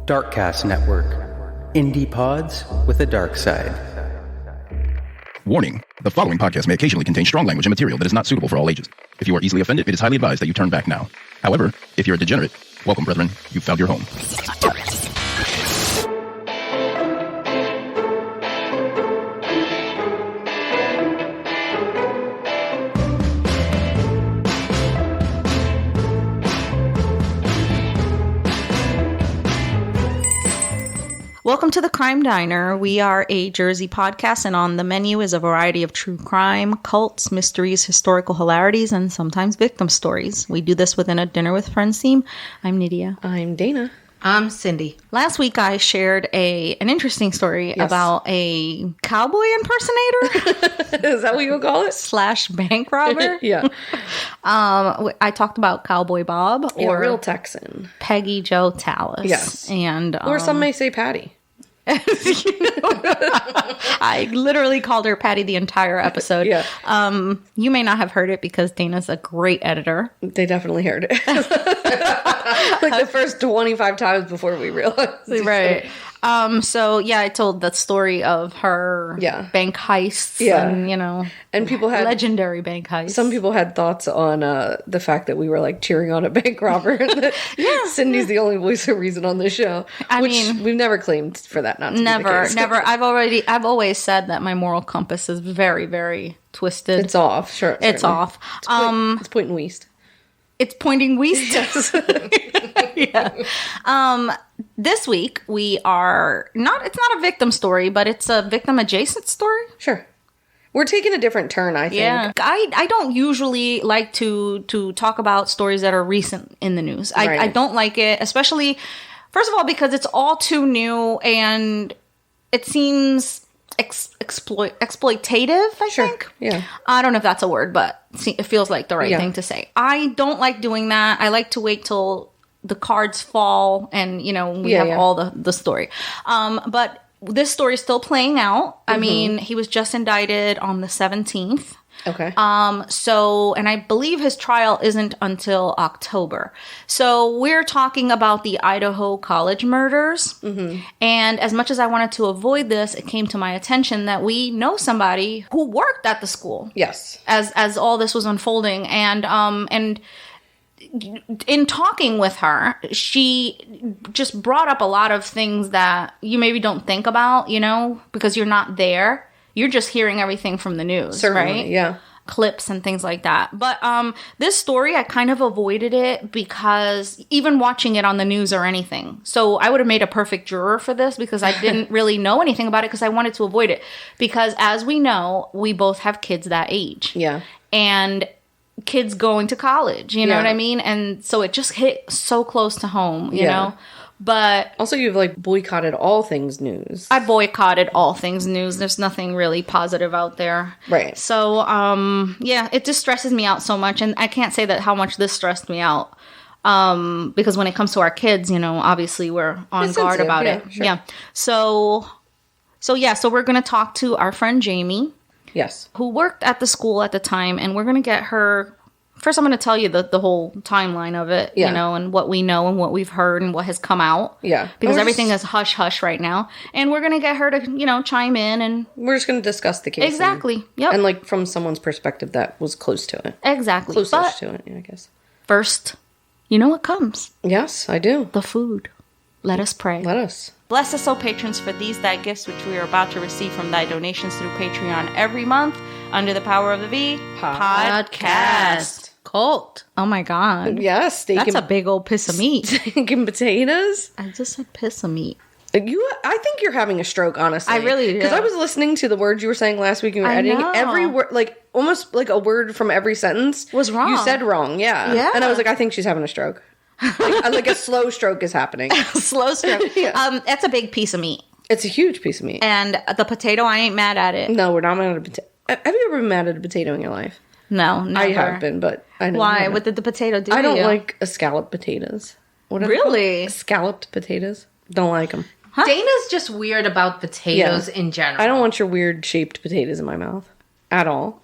Darkcast Network. Indie pods with a dark side. Warning. The following podcast may occasionally contain strong language and material that is not suitable for all ages. If you are easily offended, it is highly advised that you turn back now. However, if you're a degenerate, welcome, brethren. You've found your home. Welcome to the Crime Diner. We are a Jersey podcast, and on the menu is a variety of true crime, cults, mysteries, historical hilarities, and sometimes victim stories. We do this within a Dinner with Friends theme. I'm Nydia. I'm Dana. I'm Cindy. Last week I shared an interesting story about a cowboy impersonator. Is that what you would call it? / bank robber. Yeah. I talked about Cowboy Bob or real Texan. Peggy Jo Tallis. Yes. And or some may say Patty. I literally called her Patty the entire episode. Yeah. You may not have heard it because Dana's a great editor. They definitely heard it. Like the first 25 times before we realized. Right. So yeah, I told the story of her bank heists and, and people had legendary bank heists. Some people had thoughts on the fact that we were like cheering on a bank robber and that Cindy's the only voice of reason on this show. I mean, we've never claimed for that not to be the case. Never. I've always said that my moral compass is very, very twisted. It's off. Sure. It's off. It's pointing west. It's pointing west. Yes. Yeah. This week we are it's not a victim story, but it's a victim adjacent story. Sure. We're taking a different turn, I think. Yeah. I don't usually like to talk about stories that are recent in the news. Right. I don't like it, especially, first of all, because it's all too new and it seems exploitative, I think. Yeah. I don't know if that's a word, but it feels like the right thing to say. I don't like doing that. I like to wait till the cards fall and, we have all the story. But this story is still playing out. I mean, he was just indicted on the 17th. Okay. And I believe his trial isn't until October. So we're talking about the Idaho college murders. Mm-hmm. And as much as I wanted to avoid this, it came to my attention that we know somebody who worked at the school. Yes. As all this was unfolding. And in talking with her, she just brought up a lot of things that you maybe don't think about, because you're not there. You're just hearing everything from the news, certainly, right? Yeah. Clips and things like that. But this story, I kind of avoided it because even watching it on the news or anything. So I would have made a perfect juror for this because I didn't really know anything about it because I wanted to avoid it. Because as we know, we both have kids that age. Yeah. And kids going to college, you know what I mean? And so it just hit so close to home, you know? But also, you've boycotted all things news. I boycotted all things news. There's nothing really positive out there. Right. So, it just stresses me out so much. And I can't say that how much this stressed me out. Because when it comes to our kids, obviously we're on guard about it. Sure. Yeah. So we're going to talk to our friend Jamie. Yes. Who worked at the school at the time. And we're going to get her. First, I'm going to tell you the whole timeline of it, and what we know and what we've heard and what has come out. Yeah. Because everything is hush-hush right now. And we're going to get her to, chime in and... We're just going to discuss the case. Exactly. Yep. And, from someone's perspective that was close to it. Exactly. Closest to it, I guess. First, you know what comes? Yes, I do. The food. Let us pray. Let us. Bless us, O patrons, for these thy gifts which we are about to receive from thy donations through Patreon every month under the power of the V Podcast. Cult. Oh my God. Yeah, steak. That's a big old piece of meat. Steak and potatoes. I just said piece of meat. I think you're having a stroke, honestly. I really do. Because I was listening to the words you were saying last week and you were editing. know. Every word, almost like a word from every sentence was wrong. You said wrong, yeah. And I was like, I think she's having a stroke. like a slow stroke is happening. Slow stroke. That's a big piece of meat. It's a huge piece of meat. And the potato, I ain't mad at it. No, we're not mad at a potato. Have you ever been mad at a potato in your life? No, never. I have been, but I know. Why? What did the potato do? I don't like scalloped potatoes. Really? Scalloped potatoes? Don't like them. Huh? Dana's just weird about potatoes in general. I don't want your weird shaped potatoes in my mouth at all.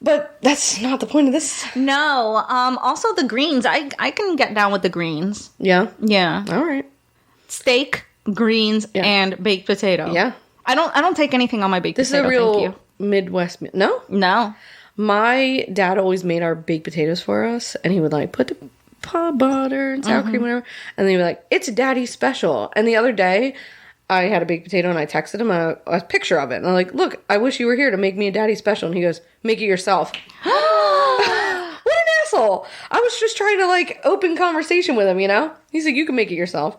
But that's not the point of this. No. Also, the greens. I can get down with the greens. Yeah? Yeah. All right. steak, greens, and baked potato. Yeah. I don't take anything on my baked This potato. is a real Thank you. Midwest meal. No? No. My dad always made our baked potatoes for us, and he would like put the butter and sour cream, whatever, and then he'd be like, "It's Daddy's special." And the other day, I had a baked potato, and I texted him a picture of it, and I'm like, "Look, I wish you were here to make me a Daddy special." And he goes, "Make it yourself." What an asshole! I was just trying to like open conversation with him, you know. He's like, "You can make it yourself."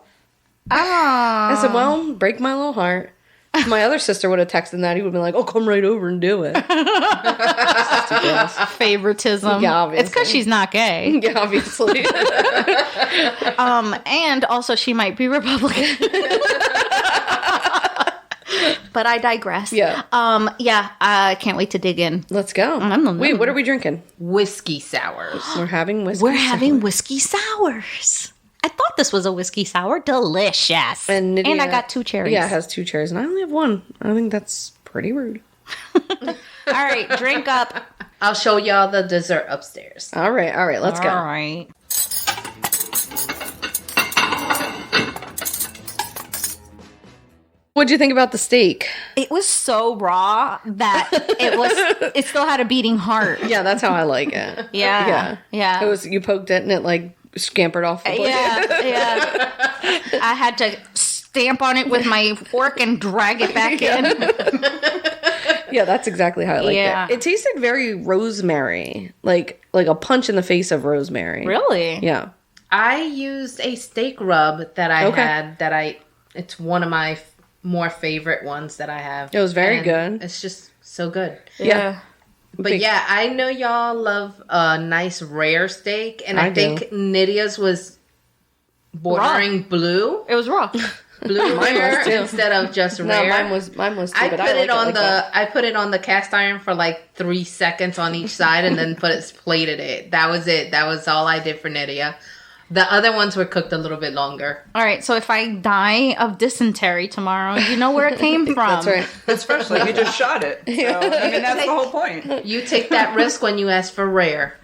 I said, "Well, break my little heart." If my other sister would have texted that, he would have been like, "Oh, come right over and do it." Favoritism. Yeah, obviously. It's because she's not gay. Yeah, obviously. And also she might be Republican. But I digress. Yeah. I can't wait to dig in. Let's go. Wait, what are we drinking? Whiskey sours. We're having whiskey. We're having whiskey sours. I thought this was a whiskey sour. Delicious. And Nydia, I got 2 cherries. Yeah, it has 2 cherries, and I only have 1. I think that's pretty rude. All right, drink up. I'll show y'all the dessert upstairs. All right, let's go. All right. What'd you think about the steak? It was so raw that it still had a beating heart. Yeah, that's how I like it. Yeah. It was, you poked it and it like scampered off the plate. Yeah. I had to stamp on it with my fork and drag it back in. Yeah, that's exactly how I like Yeah. it. It tasted very rosemary, like a punch in the face of rosemary. Really? Yeah. I used a steak rub that I had it's one of my more favorite ones that I have. It was very And good. It's just so good. Yeah. But yeah, I know y'all love a nice rare steak, and I do. think Nydia's was bordering blue. It was raw. Blue rare too. instead of just No, rare. mine was too, I but put like it on like that. I put it on the cast iron for like 3 seconds on each side, and then plated it. That was it. That was all I did for Nydia. The other ones were cooked a little bit longer. All right, so if I die of dysentery tomorrow, you know where it came from. That's right. Especially if you just shot it. So, I mean, that's the whole point. You take that risk when you ask for rare.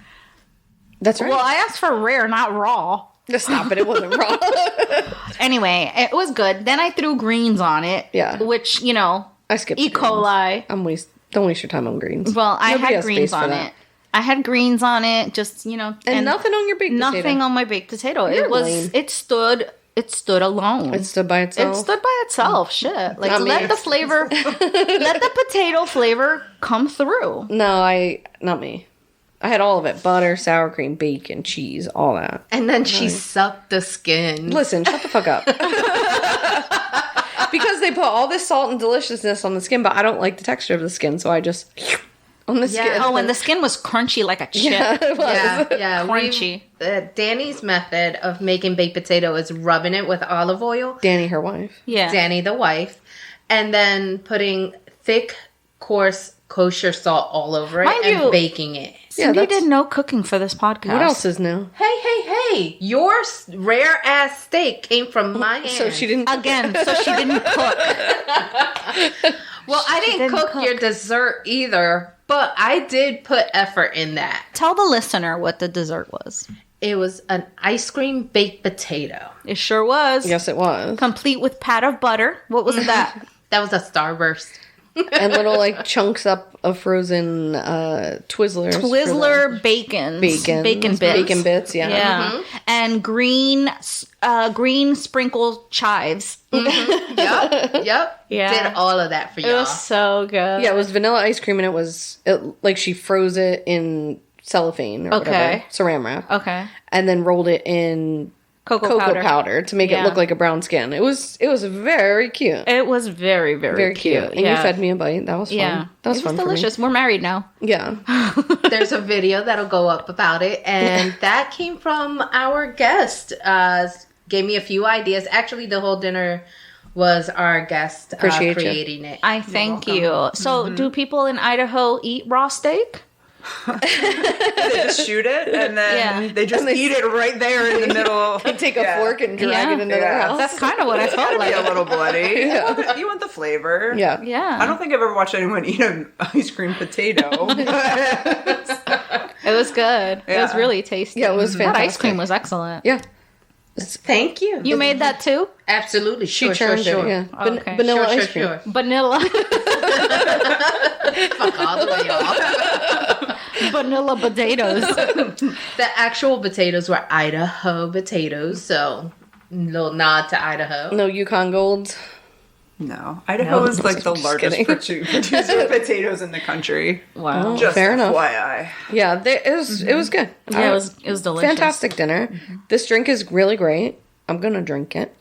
That's right. Well, I asked for rare, not raw. Just stop it. It wasn't raw. Anyway, it was good. Then I threw greens on it. Yeah. Which, you know, I skipped E. coli. Don't waste your time on greens. Well, I Nobody had has greens space for on that. it. I had greens on it, just, you know. And nothing on your baked potato. Nothing on my baked potato. You're It was, lame. it stood alone. It stood by itself. It stood by itself. Shit. Like, Not me. let the flavor, let the potato flavor come through. No, not me. I had all of it. Butter, sour cream, bacon, cheese, all that. And then she sucked the skin. Listen, shut the fuck up. Because they put all this salt and deliciousness on the skin, but I don't like the texture of the skin, so I just on the skin. Oh, and the skin was crunchy like a chip. Yeah, it was. Yeah. Crunchy. Danny's method of making baked potato is rubbing it with olive oil. Danny, her wife. Yeah. Danny, the wife. And then putting thick, coarse, kosher salt all over it Mind and you- baking it. Cindy that's- did no cooking for this podcast. What else is new? Hey, your rare ass steak came from my hand. So she didn't. Again, so she didn't cook. Well, I didn't cook your dessert either, but I did put effort in that. Tell the listener what the dessert was. It was an ice cream baked potato. It sure was. Yes, it was. Complete with pat of butter. What was that? That was a Starburst. And little like chunks up of frozen Twizzlers. Twizzler bacon. Bacon bits. Bacon bits, yeah. Yeah. And green sprinkled chives. Yep. Yeah. Did all of that for It y'all. was so good. Yeah, it was vanilla ice cream, and it was like she froze it in cellophane or whatever, saran wrap. Okay. And then rolled it in Cocoa powder. to make it Yeah. look like a brown skin. It was very cute. It was very, very, Very cute. And you fed me a bite. That was fun. Yeah. That was it fun was delicious. for We're married now. me. Yeah. There's a video that'll go up about it, and that came from our guest. Gave me a few ideas. Actually, the whole dinner was our guest Appreciate you. creating it. I thank you. So, do people in Idaho eat raw steak? They just shoot it, and then Yeah. they just eat it right there in the middle. Take a fork and drag Yeah. it into their Yeah. house. That's kind of what I felt Be like. a little bloody. You want the flavor. Yeah. Yeah. I don't think I've ever watched anyone eat an ice cream potato. It was good. It was Yeah. really tasty. Yeah, it was That ice fantastic. cream was excellent. Yeah. Thank you. You made that too? Absolutely. She Sure. churned it, yeah. Okay. Vanilla ice cream. Sure. Vanilla. Fuck all the way off. Vanilla potatoes. The actual potatoes were Idaho potatoes, so little nod to Idaho. No Yukon Golds. No. Idaho is like the largest kidding. producer of potatoes in the country. Wow. Just Fair enough. FYI. Yeah, it was good. Yeah, it was delicious. Fantastic dinner. This drink is really great. I'm gonna drink it.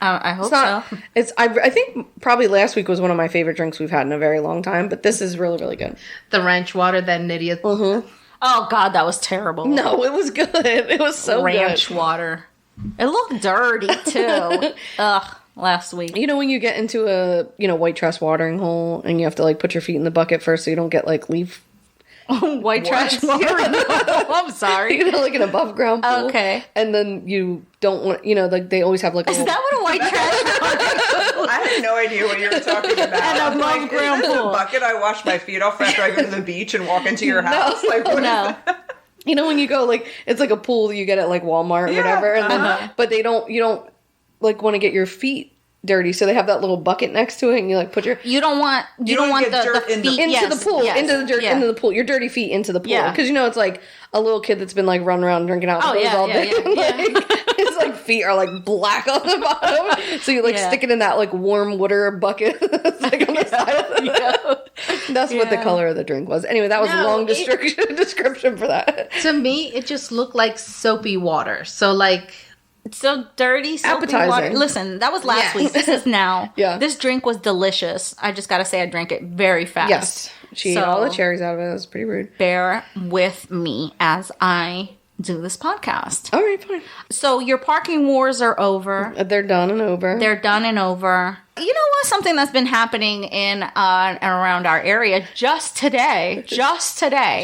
I hope It's not. so. It's. I think probably last week was one of my favorite drinks we've had in a very long time. But this is really, really good. The ranch water that Nydia. Oh God, that was terrible. No, it was good. It was so Ranch good. water. It looked dirty too. Ugh. Last week. You know when you get into a white trash watering hole and you have to like put your feet in the bucket first so you don't get like leaf. White trash water. No, I'm sorry. You know, like an above ground pool. Okay. And then you don't want. Like they always have like. Is that what a white trash water? I had no idea what you were talking about. An above ground is this pool. a bucket I wash my feet off after I go to the beach and walk into your house? Like, what is No. that? You know when you go like it's like a pool you get at like Walmart or Yeah, whatever, and then, but you don't like want to get your feet dirty, so they have that little bucket next to it, and you like put your You don't want You don't want get the dirt in the- feet into yes, the pool, yes, into the dirt, yeah. into the pool, your dirty feet into the pool, Yeah. because it's like a little kid that's been like running around drinking alcohol all day. His like feet are like black on the bottom, so you like Yeah. stick it in that like warm water bucket that's like on the side of the That's what the Yeah. color of the drink was. Anyway, that was a No, long description for that. To me, it just looked like soapy water. So like. So dirty, soapy Appetizing. water. Listen, that was last Yes. week. This is now. Yeah. This drink was delicious. I just gotta say, I drank it very fast. Yes, she ate So- all the cherries out of it. It was pretty rude. Bear with me as I do this podcast. All right, fine. So your parking wars are over. They're done and over. They're done and over. You know what? Something that's been happening in and around our area just today. Just today.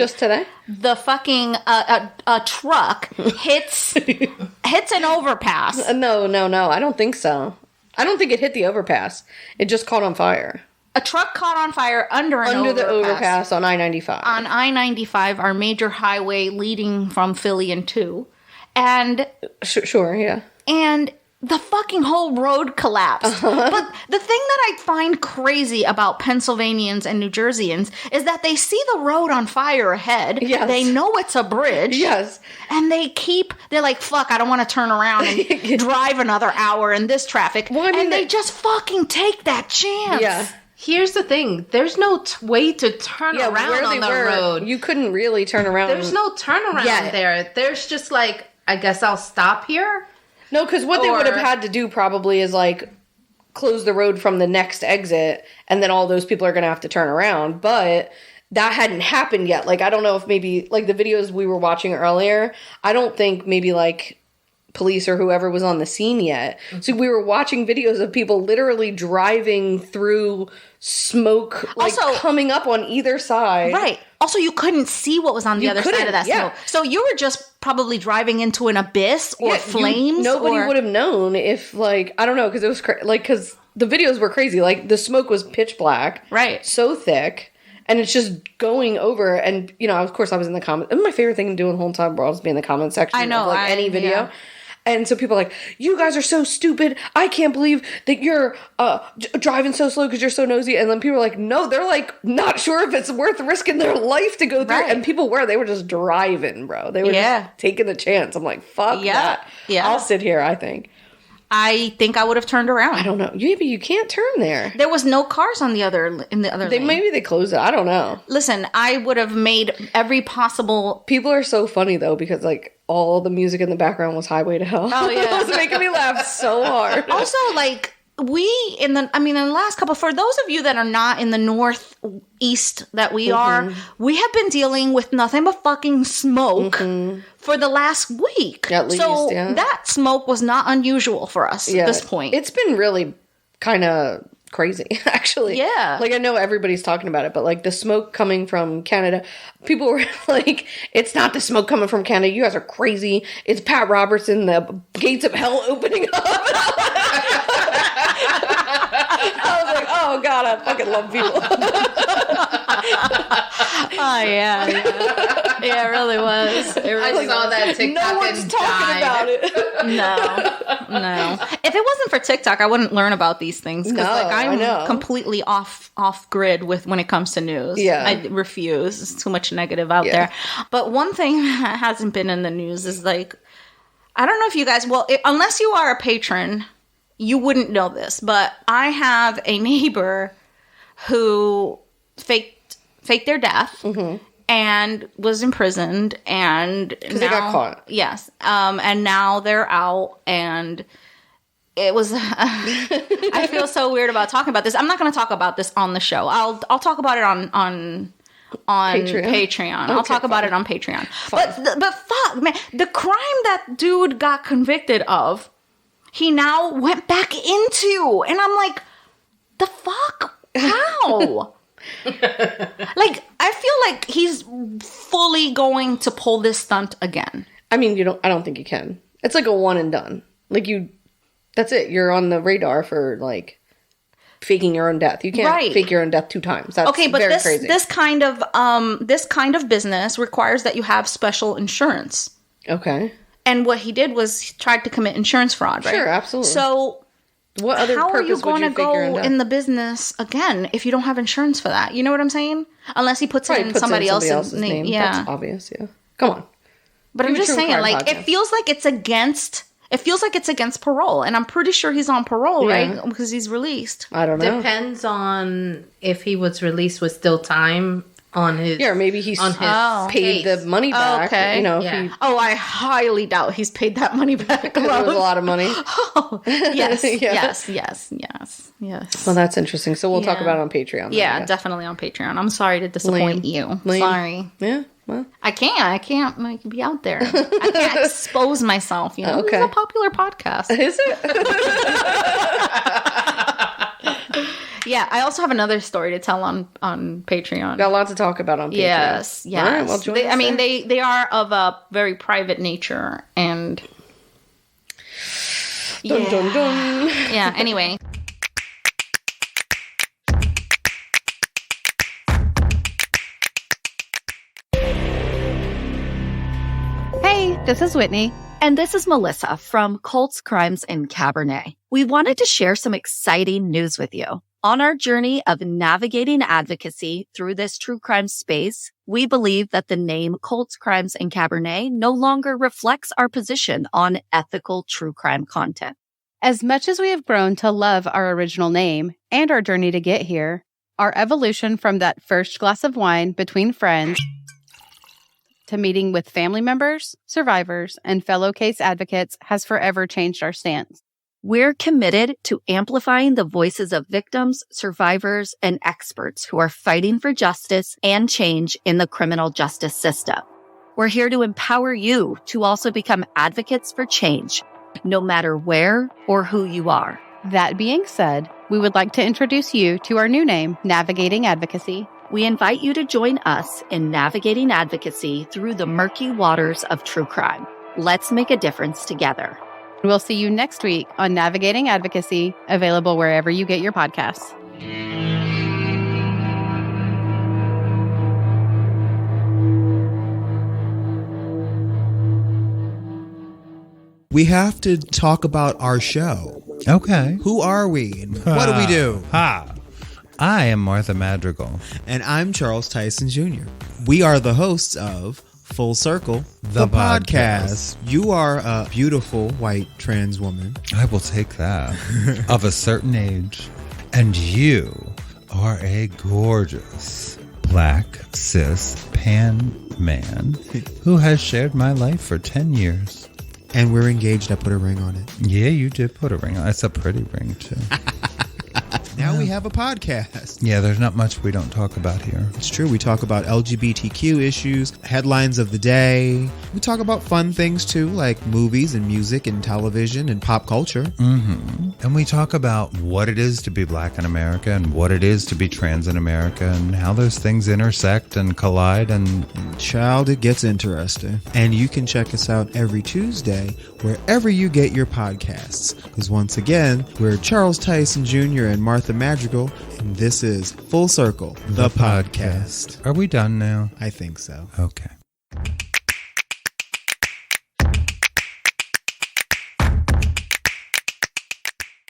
The fucking a truck hits an overpass. No. I don't think so. I don't think it hit the overpass. It just caught on fire. A truck caught on fire under The overpass on I-95. on I-95, our major highway leading from Philly and 2. And Sure, yeah. the fucking whole road collapsed. But the thing that I find crazy about Pennsylvanians and New Jerseyans is that they see the road on fire ahead. Yes. They know it's a bridge. Yes. And they're like, fuck, I don't want to turn around and drive another hour in this traffic. Well, I mean, and they just fucking take that chance. Yeah. Here's the thing. There's no way to turn around where on they the road. You couldn't really turn around. There's no turnaround Yeah. there. There's just like, I guess I'll stop here. No, because what they would have Or- had to do probably is like close the road from the next exit, and then all those people are going to have to turn around. But that hadn't happened yet. Like, I don't know if maybe like the videos we were watching earlier, I don't think maybe like police or whoever was on the scene yet. So we were watching videos of people literally driving through smoke, like Also- coming up on either side. Right. Also, you couldn't see what was on the You other side couldn't, of that yeah. smoke. So you were just probably driving into an abyss or Yeah, flames. Nobody or... would have known if, like, I don't know, because it was because the videos were crazy. Like, the smoke was pitch black, Right. So thick, and it's just going over. And of course, I was in the comments. And my favorite thing to do in the whole entire world is be in the comment section. I know, of, like, any video. yeah. And so people are like, you guys are so stupid. I can't believe that you're driving so slow because you're so nosy. And then people are like, no, they're like not sure if it's worth risking their life to go through. Right. And people they were just driving, bro. They were Yeah. just taking the chance. I'm like, fuck Yeah. that. Yeah. I'll sit here, I think. I think I would have turned around. I don't know. You can't turn there. There was no cars on the other lane. Maybe they closed it. I don't know. Listen, I would have made every possible. People are so funny though because like all the music in the background was Highway to Hell. Oh, yeah. It was making me laugh so hard. Also, like in the last couple, for those of you that are not in the northeast that we are, we have been dealing with nothing but fucking smoke for the last week. At least, so yeah. that smoke was not unusual for us at this point. It's been really kind of crazy, actually. Yeah. Like, I know everybody's talking about it, but like the smoke coming from Canada, people were like, it's not the smoke coming from Canada. You guys are crazy. It's Pat Robertson, the gates of hell opening up. I was like, oh God, I fucking love people. Oh yeah, yeah, it really was. It really I saw that TikTok. No one's talking about it. No. If it wasn't for TikTok, I wouldn't learn about these things because I know. I'm completely off grid with when it comes to news. Yeah. I refuse. There's too much negative out there. But one thing that hasn't been in the news is like, I don't know if you guys, unless you are a patron, you wouldn't know this, but I have a neighbor who faked their death and was imprisoned, and now they got caught. Yes, and now they're out, and it was. I feel so weird about talking about this. I'm not going to talk about this on the show. I'll talk about it on Patreon. I'll talk about it on Patreon. But fuck, man, the crime that dude got convicted of, he now went back into, and I'm like, the fuck? How? Like, I feel like he's fully going to pull this stunt again. I mean, I don't think you can. It's like a one and done. Like that's it. You're on the radar for like faking your own death. You can't fake your own death 2 times. That's okay, but very crazy. this kind of business requires that you have special insurance. Okay. And what he did was he tried to commit insurance fraud, right? Sure, absolutely. So what other how are you purpose going to would you fake your own go death? in the business again if you don't have insurance for that? You know what I'm saying? Unless he puts in somebody else's name. Yeah. That's obvious, yeah. Come on. But I'm just saying, like, it feels like it's against parole, and I'm pretty sure he's on parole, right? Because he's released. I don't know. Depends on if he was released with still time on his. Yeah, or maybe he's paid case. the money back. Okay. You know, I highly doubt he's paid that money back. it was a lot of money. Yes, Yeah. yes. Well, that's interesting. So we'll talk about it on Patreon. Yeah, definitely on Patreon. I'm sorry to disappoint you. Lame. Sorry. Yeah. Well, I can't like be out there. I can't expose myself. You know, Okay. It's a popular podcast. is it? Yeah, I also have another story to tell on Patreon. Got a lot to talk about on Patreon. Yes. All right, well, join us there. They are of a very private nature, and Dun, dun, dun. yeah. Anyway. Hey, this is Whitney. And this is Melissa from Cults, Crimes, and Cabernet. We wanted to share some exciting news with you. On our journey of navigating advocacy through this true crime space, we believe that the name Cults, Crimes, and Cabernet no longer reflects our position on ethical true crime content. As much as we have grown to love our original name and our journey to get here, our evolution from that first glass of wine between friends to meeting with family members, survivors, and fellow case advocates has forever changed our stance. We're committed to amplifying the voices of victims, survivors, and experts who are fighting for justice and change in the criminal justice system. We're here to empower you to also become advocates for change, no matter where or who you are. That being said, we would like to introduce you to our new name, Navigating Advocacy. We invite you to join us in navigating advocacy through the murky waters of true crime. Let's make a difference together. We'll see you next week on Navigating Advocacy, available wherever you get your podcasts. We have to talk about our show. Okay. Who are we and what do we do? I am Martha Madrigal. And I'm Charles Tyson Jr. We are the hosts of Full Circle, the podcast. You are a beautiful white trans woman. I will take that. Of a certain age. And you are a gorgeous black cis pan man who has shared my life for 10 years. And we're engaged. I put a ring on it. Yeah, you did put a ring on it. It's a pretty ring, too. Now we have a podcast. Yeah, there's not much we don't talk about here. It's true. We talk about LGBTQ issues, headlines of the day. We talk about fun things too, like movies and music and television and pop culture. Mm-hmm. And we talk about what it is to be black in America and what it is to be trans in America and how those things intersect and collide. And child, it gets interesting. And you can check us out every Tuesday wherever you get your podcasts. Because once again, we're Charles Tyson Jr. and Martha nothing magical, and this is Full Circle, the podcast. Are we done now? I think so. Okay.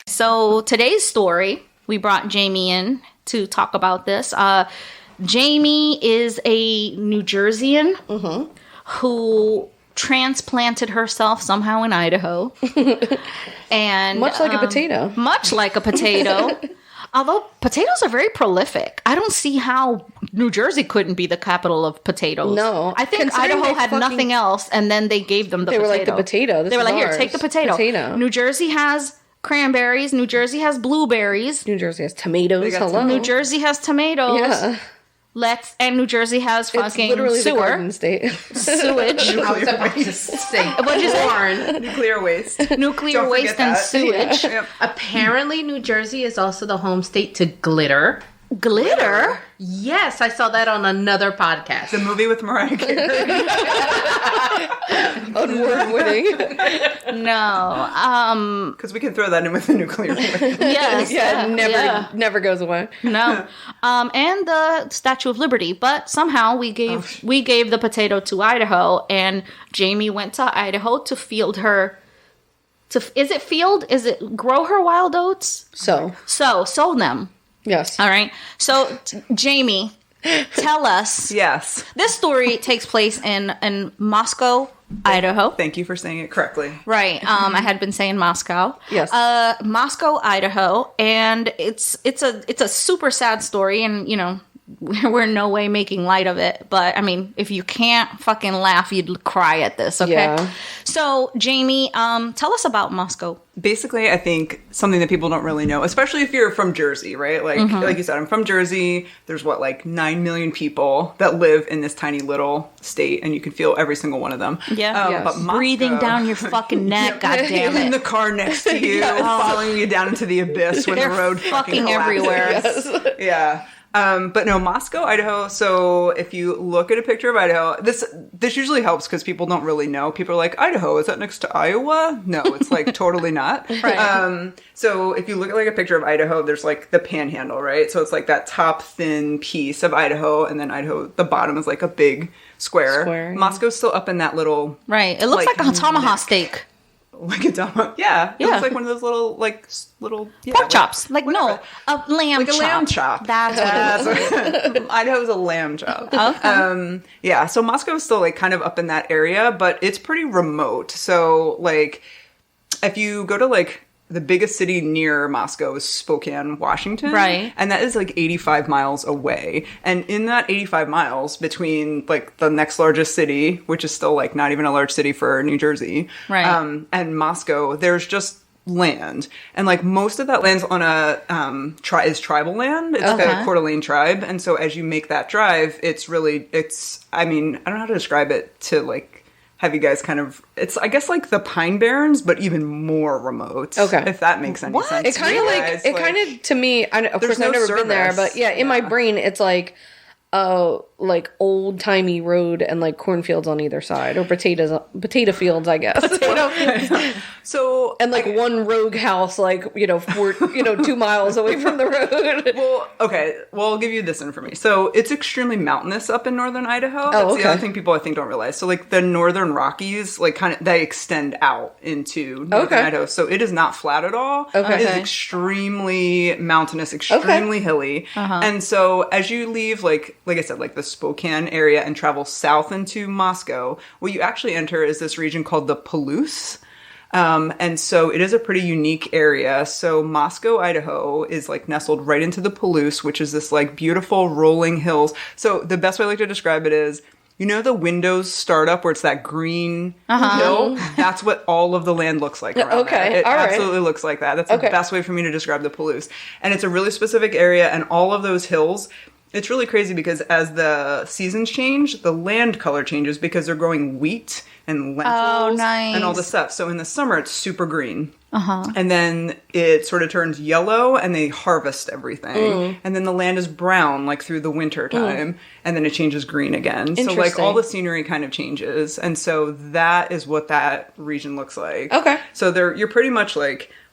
So today's story, we brought Jamie in to talk about this. Jamie is a New Jerseyan who transplanted herself somehow in Idaho. And Much like a potato. Much like a potato. Although potatoes are very prolific. I don't see how New Jersey couldn't be the capital of potatoes. No. I think Considering Idaho they had nothing else, and then they gave them the They potato. were like, the potato. They were like, here, take the potato. New Jersey has cranberries. New Jersey has blueberries. New Jersey has tomatoes. Hello. New Jersey has tomatoes. Yeah. And New Jersey has It's fucking literally the sewer. Garden State. Sewage. I was about to say What'd you say? corn. Nuclear waste. Nuclear Don't waste forget and that. sewage. Yep. Apparently, New Jersey is also the home state to glitter. Glitter? Yes, I saw that on another podcast. The movie with Mariah Carey. Unword-winning. No. Because we can throw that in with the nuclear waste. Yes. Yeah, never goes away. No. And the Statue of Liberty. But somehow we gave the potato to Idaho, and Jamie went to Idaho to field her. Is it grow her wild oats? Sow them. Yes. All right. So, Jamie, tell us. Yes. This story takes place in Moscow, Idaho. Thank you for saying it correctly. Right. I had been saying Moscow. Yes. Moscow, Idaho, and it's a super sad story, and we're in no way making light of it. But I mean, if you can't fucking laugh, you'd cry at this. Okay. Yeah. So, Jamie, tell us about Moscow. Basically, I think something that people don't really know, especially if you're from Jersey, right? Like you said, I'm from Jersey. There's 9 million people that live in this tiny little state, and you can feel every single one of them. Yeah. Yes. But Moscow, Breathing down your fucking neck, goddammit. in the car next to you, following you down into the abyss when They're the road fucking collapses. everywhere. Yeah. But no, Moscow, Idaho. So if you look at a picture of Idaho, this usually helps because people don't really know. People are like, Idaho, is that next to Iowa? No, it's totally not. Right. So if you look at a picture of Idaho, there's the panhandle, right? So it's that top thin piece of Idaho, and then Idaho, the bottom is a big square. Yeah. Moscow's still up in that little Right. It looks like a tomahawk steak. like a tomahawk. Yeah. It looks like one of those little Pork chops. A lamb chop. a lamb chop. That's what it is. Idaho's a lamb chop. Okay. Yeah, so Moscow's still kind of up in that area, but it's pretty remote. So if you go to the biggest city near Moscow is Spokane, Washington. Right. And that is 85 miles away. And in that 85 miles between the next largest city, which is still not even a large city for New Jersey, right. And Moscow, there's just land. And most of that land's on is tribal land. It's the Coeur d'Alene tribe. And so as you make that drive, I don't know how to describe it to have you guys it's I guess the Pine Barrens, but even more remote. Okay. If that makes any sense. It kind of to me, of course I've never been there, but in my brain it's old timey road and cornfields on either side, or potato fields, I guess. Potato fields. So and one rogue house, 2 miles away from the road. Well, okay. Well, I'll give you this information. So it's extremely mountainous up in northern Idaho. That's the other thing people I think don't realize. So the northern Rockies, they extend out into northern Idaho. So it is not flat at all. Okay. It is extremely mountainous, extremely hilly. And so as you leave, like I said, the Spokane area and travel south into Moscow, what you actually enter is this region called the Palouse. And so it is a pretty unique area. So Moscow, Idaho is nestled right into the Palouse, which is this beautiful rolling hills. So the best way I like to describe it is, the Windows startup where it's that green hill? That's what all of the land looks like around that. It absolutely looks like that. That's the best way for me to describe the Palouse. And it's a really specific area, and all of those hills, it's really crazy because as the seasons change, the land color changes because they're growing wheat and lentils and all this stuff. So in the summer, it's super green. And then it sort of turns yellow and they harvest everything. And then the land is brown through the winter time. And then it changes green again. So all the scenery kind of changes. And so that is what that region looks like. Okay. So you're pretty much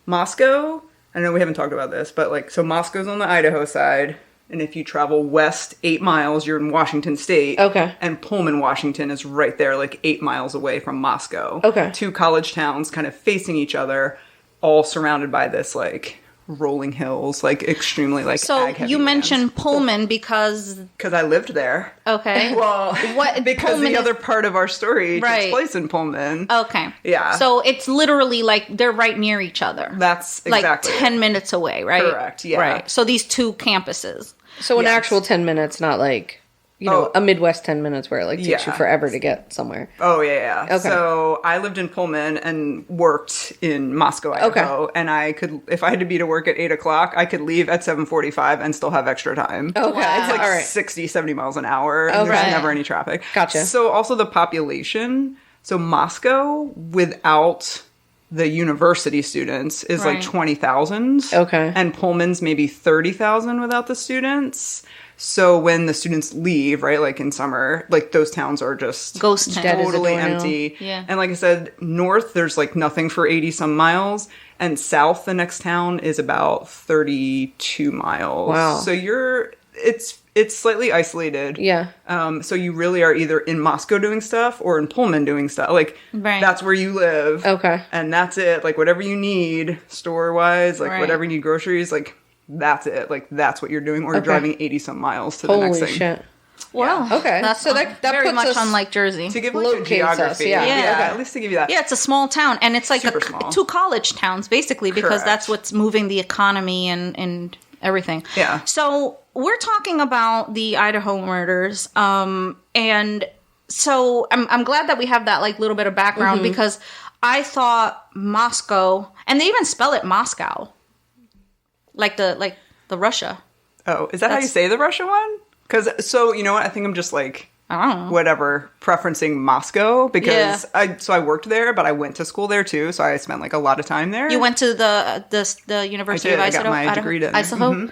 Moscow, I know we haven't talked about this, but like, so Moscow's on the Idaho side. And if you travel west 8 miles, you're in Washington State. Okay. And Pullman, Washington is right there, like 8 miles away from Moscow. Okay. 2 college towns kind of facing each other, all surrounded by this like rolling hills, like extremely like So ag-heavy you lands. mentioned Pullman because I lived there. Okay. Well, what because Pullman the is- other part of our story Right. takes place in Pullman. Okay. Yeah. So it's literally like they're right near each other. That's like exactly 10 minutes away, right? Correct, yeah. Right. So these 2 campuses. So an Yes. actual 10 minutes, not like, you know, a Midwest 10 minutes where it like takes you Yeah. forever to get somewhere. Oh, yeah. Okay. So I lived in Pullman and worked in Moscow, Idaho. Okay. And I could, if I had to be to work at 8 o'clock, I could leave at 7:45 and still have extra time. Okay. Wow. It's like All right. 60, 70 miles an hour. And Okay. there's never any traffic. Gotcha. So also the population. So Moscow, without the university students, is Right. like 20,000. Okay. And Pullman's maybe 30,000 without the students. So when the students leave, right, like in summer, like those towns are just Ghost town. Dead as a totally doornail. empty. Yeah. And like I said, north, there's like nothing for 80 some miles. And south, the next town is about 32 miles. Wow. So it's slightly isolated. Yeah. So you really are either in Moscow doing stuff or in Pullman doing stuff. Like, Right. that's where you live. Okay. And that's it. Like, whatever you need store-wise, like, Right. whatever you need groceries, like, that's it. Like, that's what you're doing. Or you're Okay. driving 80 some miles to the next Holy thing. shit. Well, Okay. That's So that very puts much us- unlike Jersey. To give like a Locates us, geography. yeah. Yeah. Yeah, Okay. at least to give you that. Yeah, it's a small town, and it's like Super small. 2 college towns, basically, because Correct. that's what's moving the economy and everything. Yeah. So we're talking about the Idaho murders, and so I'm glad that we have that like little bit of background because I thought Moscow, and they even spell it Moscow, like the Russia. Oh, is that how you say the Russia one? Because, so, you know what? I think I'm just like, I don't know. whatever, preferencing Moscow because I worked there, but I went to school there too. So I spent like a lot of time there. You went to the University I did. of I Idaho? got my degree done there. Idaho?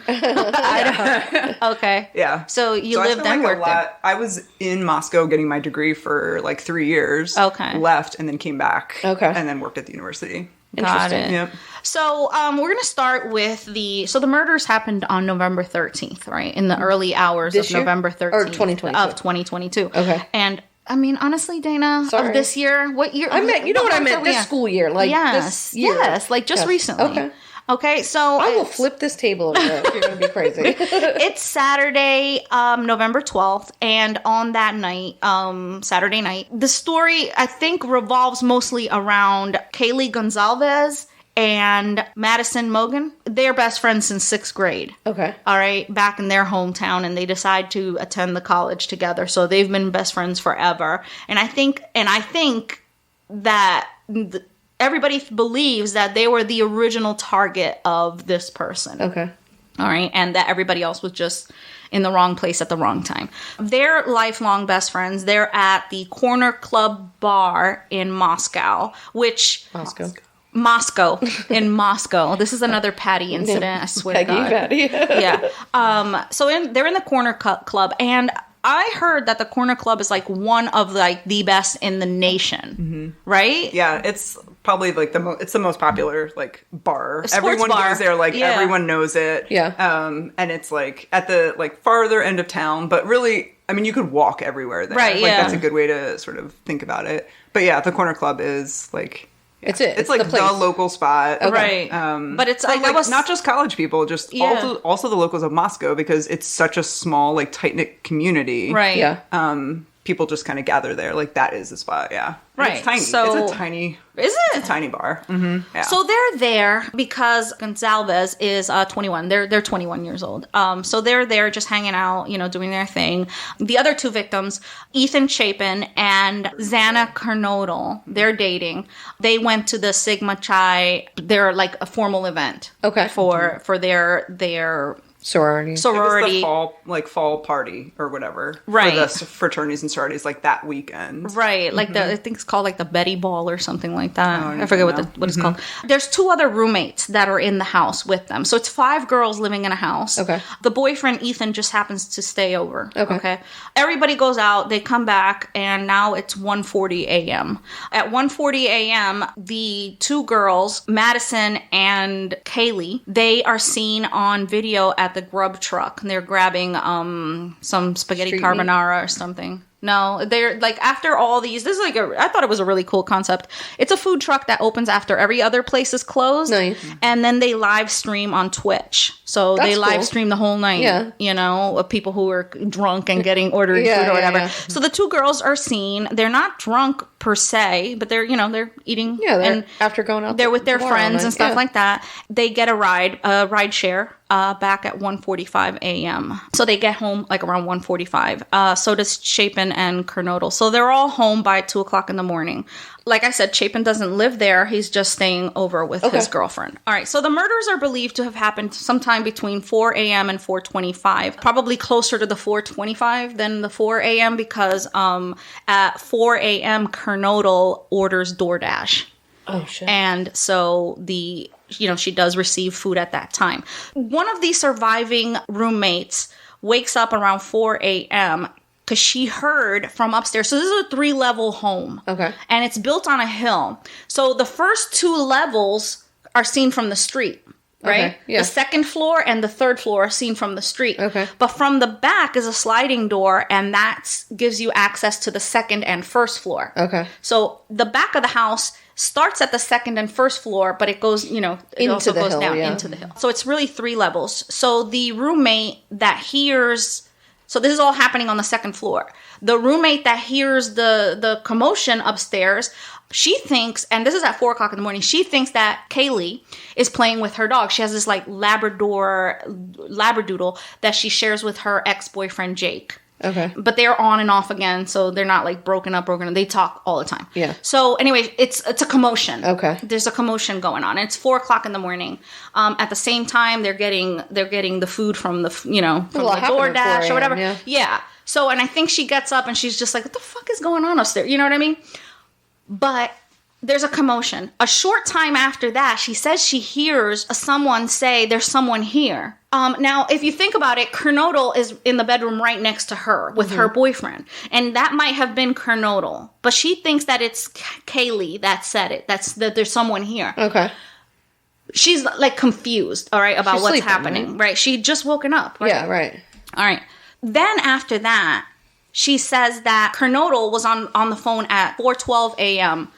Idaho. Okay. Yeah. So you I lived spent, and like, worked there. I was in Moscow getting my degree for like 3 years. Okay. Left and then came back. Okay. And then worked at the university. Got it. Yep. So we're going to start with the murders happened on November 13th, right? In the early hours This of year? November 13th. Or 2022? Of 2022. Okay. And I mean, honestly, Dana, Sorry. of this year, what year? I meant, you know what I month meant, are we this in? school year. Like Yes. this year. Yes. Like just Yes. recently. Okay. Okay. So I will flip this table over. You're going to be crazy. It's Saturday, November 12th, and on that night, Saturday night, the story, I think, revolves mostly around Kaylee Gonzalez and Madison Mogan. They're best friends since 6th grade. Okay. All right, back in their hometown, and they decide to attend the college together. So they've been best friends forever. And I think that everybody believes that they were the original target of this person. Okay. All right. And that everybody else was just in the wrong place at the wrong time. They're lifelong best friends. They're at the Corner Club Bar in Moscow, which... Moscow. In Moscow. This is another Patty incident, I swear to God. Patty. Yeah. So they're in the Corner Club, and I heard that the Corner Club is like one of like the best in the nation, right? Yeah, it's probably like it's the most popular like bar. Sports Everyone bar. goes there, like Yeah. everyone knows it. Yeah. And it's like at the like farther end of town, but really, I mean, you could walk everywhere there. Right, Like yeah. that's a good way to sort of think about it. But yeah, the Corner Club is like It's it. It's like the place. the local spot. Right. But it's like, I was not just college people, just Yeah. also the locals of Moscow, because it's such a small, like tight-knit community. right. Yeah. People just kind of gather there. Like that is the spot. Yeah. And Right. It's tiny. So- It's a tiny. Is it? It's a tiny bar. Mm-hmm. Yeah. So they're there because Gonzalez is 21. They're 21 years old. So they're there just hanging out, doing their thing. The other 2 victims, Ethan Chapin and Xana Kernodle, they're dating. They went to the Sigma Chi. They're like a formal event. Okay. For their sorority. It was the fall party or whatever. Right. For the fraternities and sororities, like that weekend. Right. Like I think it's called like the Betty Ball or something like that. Oh, I forget what it's called. There's 2 other roommates that are in the house with them. So it's 5 girls living in a house. Okay. The boyfriend, Ethan, just happens to stay over. Okay. Everybody goes out. They come back, and now it's 1:40 a.m. At 1:40 a.m., the 2 girls, Madison and Kaylee, they are seen on video at the grub truck. And they're grabbing some spaghetti Street carbonara or something. No, they're like, after all these, this is like I thought it was a really cool concept. It's a food truck that opens after every other place is closed. Nice. And then they live stream on Twitch. So That's they live cool. stream the whole night. Yeah. You know, of people who are drunk and ordering food or whatever. Yeah. So the 2 girls are seen. They're not drunk per se, but they're eating. Yeah, and after going out, they're with their bar friends all and stuff night. like that. They get a ride share back at 1:45 a.m. So they get home like around 1:45. So does Chapin and Kernodle. So they're all home by 2 o'clock in the morning. Like I said, Chapin doesn't live there. He's just staying over with his girlfriend. All right. So the murders are believed to have happened sometime between 4 a.m. and 4:25. Probably closer to the 4:25 than the 4 a.m. because at 4 a.m. Kernodle orders DoorDash. Oh, shit. And so she does receive food at that time. One of the surviving roommates wakes up around 4 a.m. because she heard from upstairs. So this is a 3-level home. Okay. And it's built on a hill. So the first 2 levels are seen from the street. Right? Okay, yeah. The second floor and the third floor are seen from the street. Okay. But from the back is a sliding door, and that gives you access to the second and first floor. Okay. So the back of the house starts at the second and first floor, but it goes, it also goes down into the hill. So it's really 3 levels. So the roommate that hears... So this is all happening on the second floor. The roommate that hears the commotion upstairs, she thinks, and this is at 4 o'clock in the morning, she thinks that Kaylee is playing with her dog. She has this like Labradoodle that she shares with her ex-boyfriend, Jake. Okay. But they're on and off again, so they're not like broken up. They talk all the time. Yeah. So anyway, it's a commotion. Okay. There's a commotion going on. It's 4 o'clock in the morning. At the same time, they're getting the food from the from the DoorDash or whatever. Yeah. So, and I think she gets up and she's just like, "What the fuck is going on upstairs?" You know what I mean? But there's a commotion. A short time after that, she says she hears someone say, "There's someone here." Now, if you think about it, Kernodle is in the bedroom right next to her with her boyfriend. And that might have been Kernodle. But she thinks that it's Kaylee that said it. That there's someone here. Okay. She's like confused, all right, about She's what's sleeping, happening. Right? She just woken up. Right? Yeah, right. All right. Then after that, she says that Kernodle was on the phone at 4:12 a.m.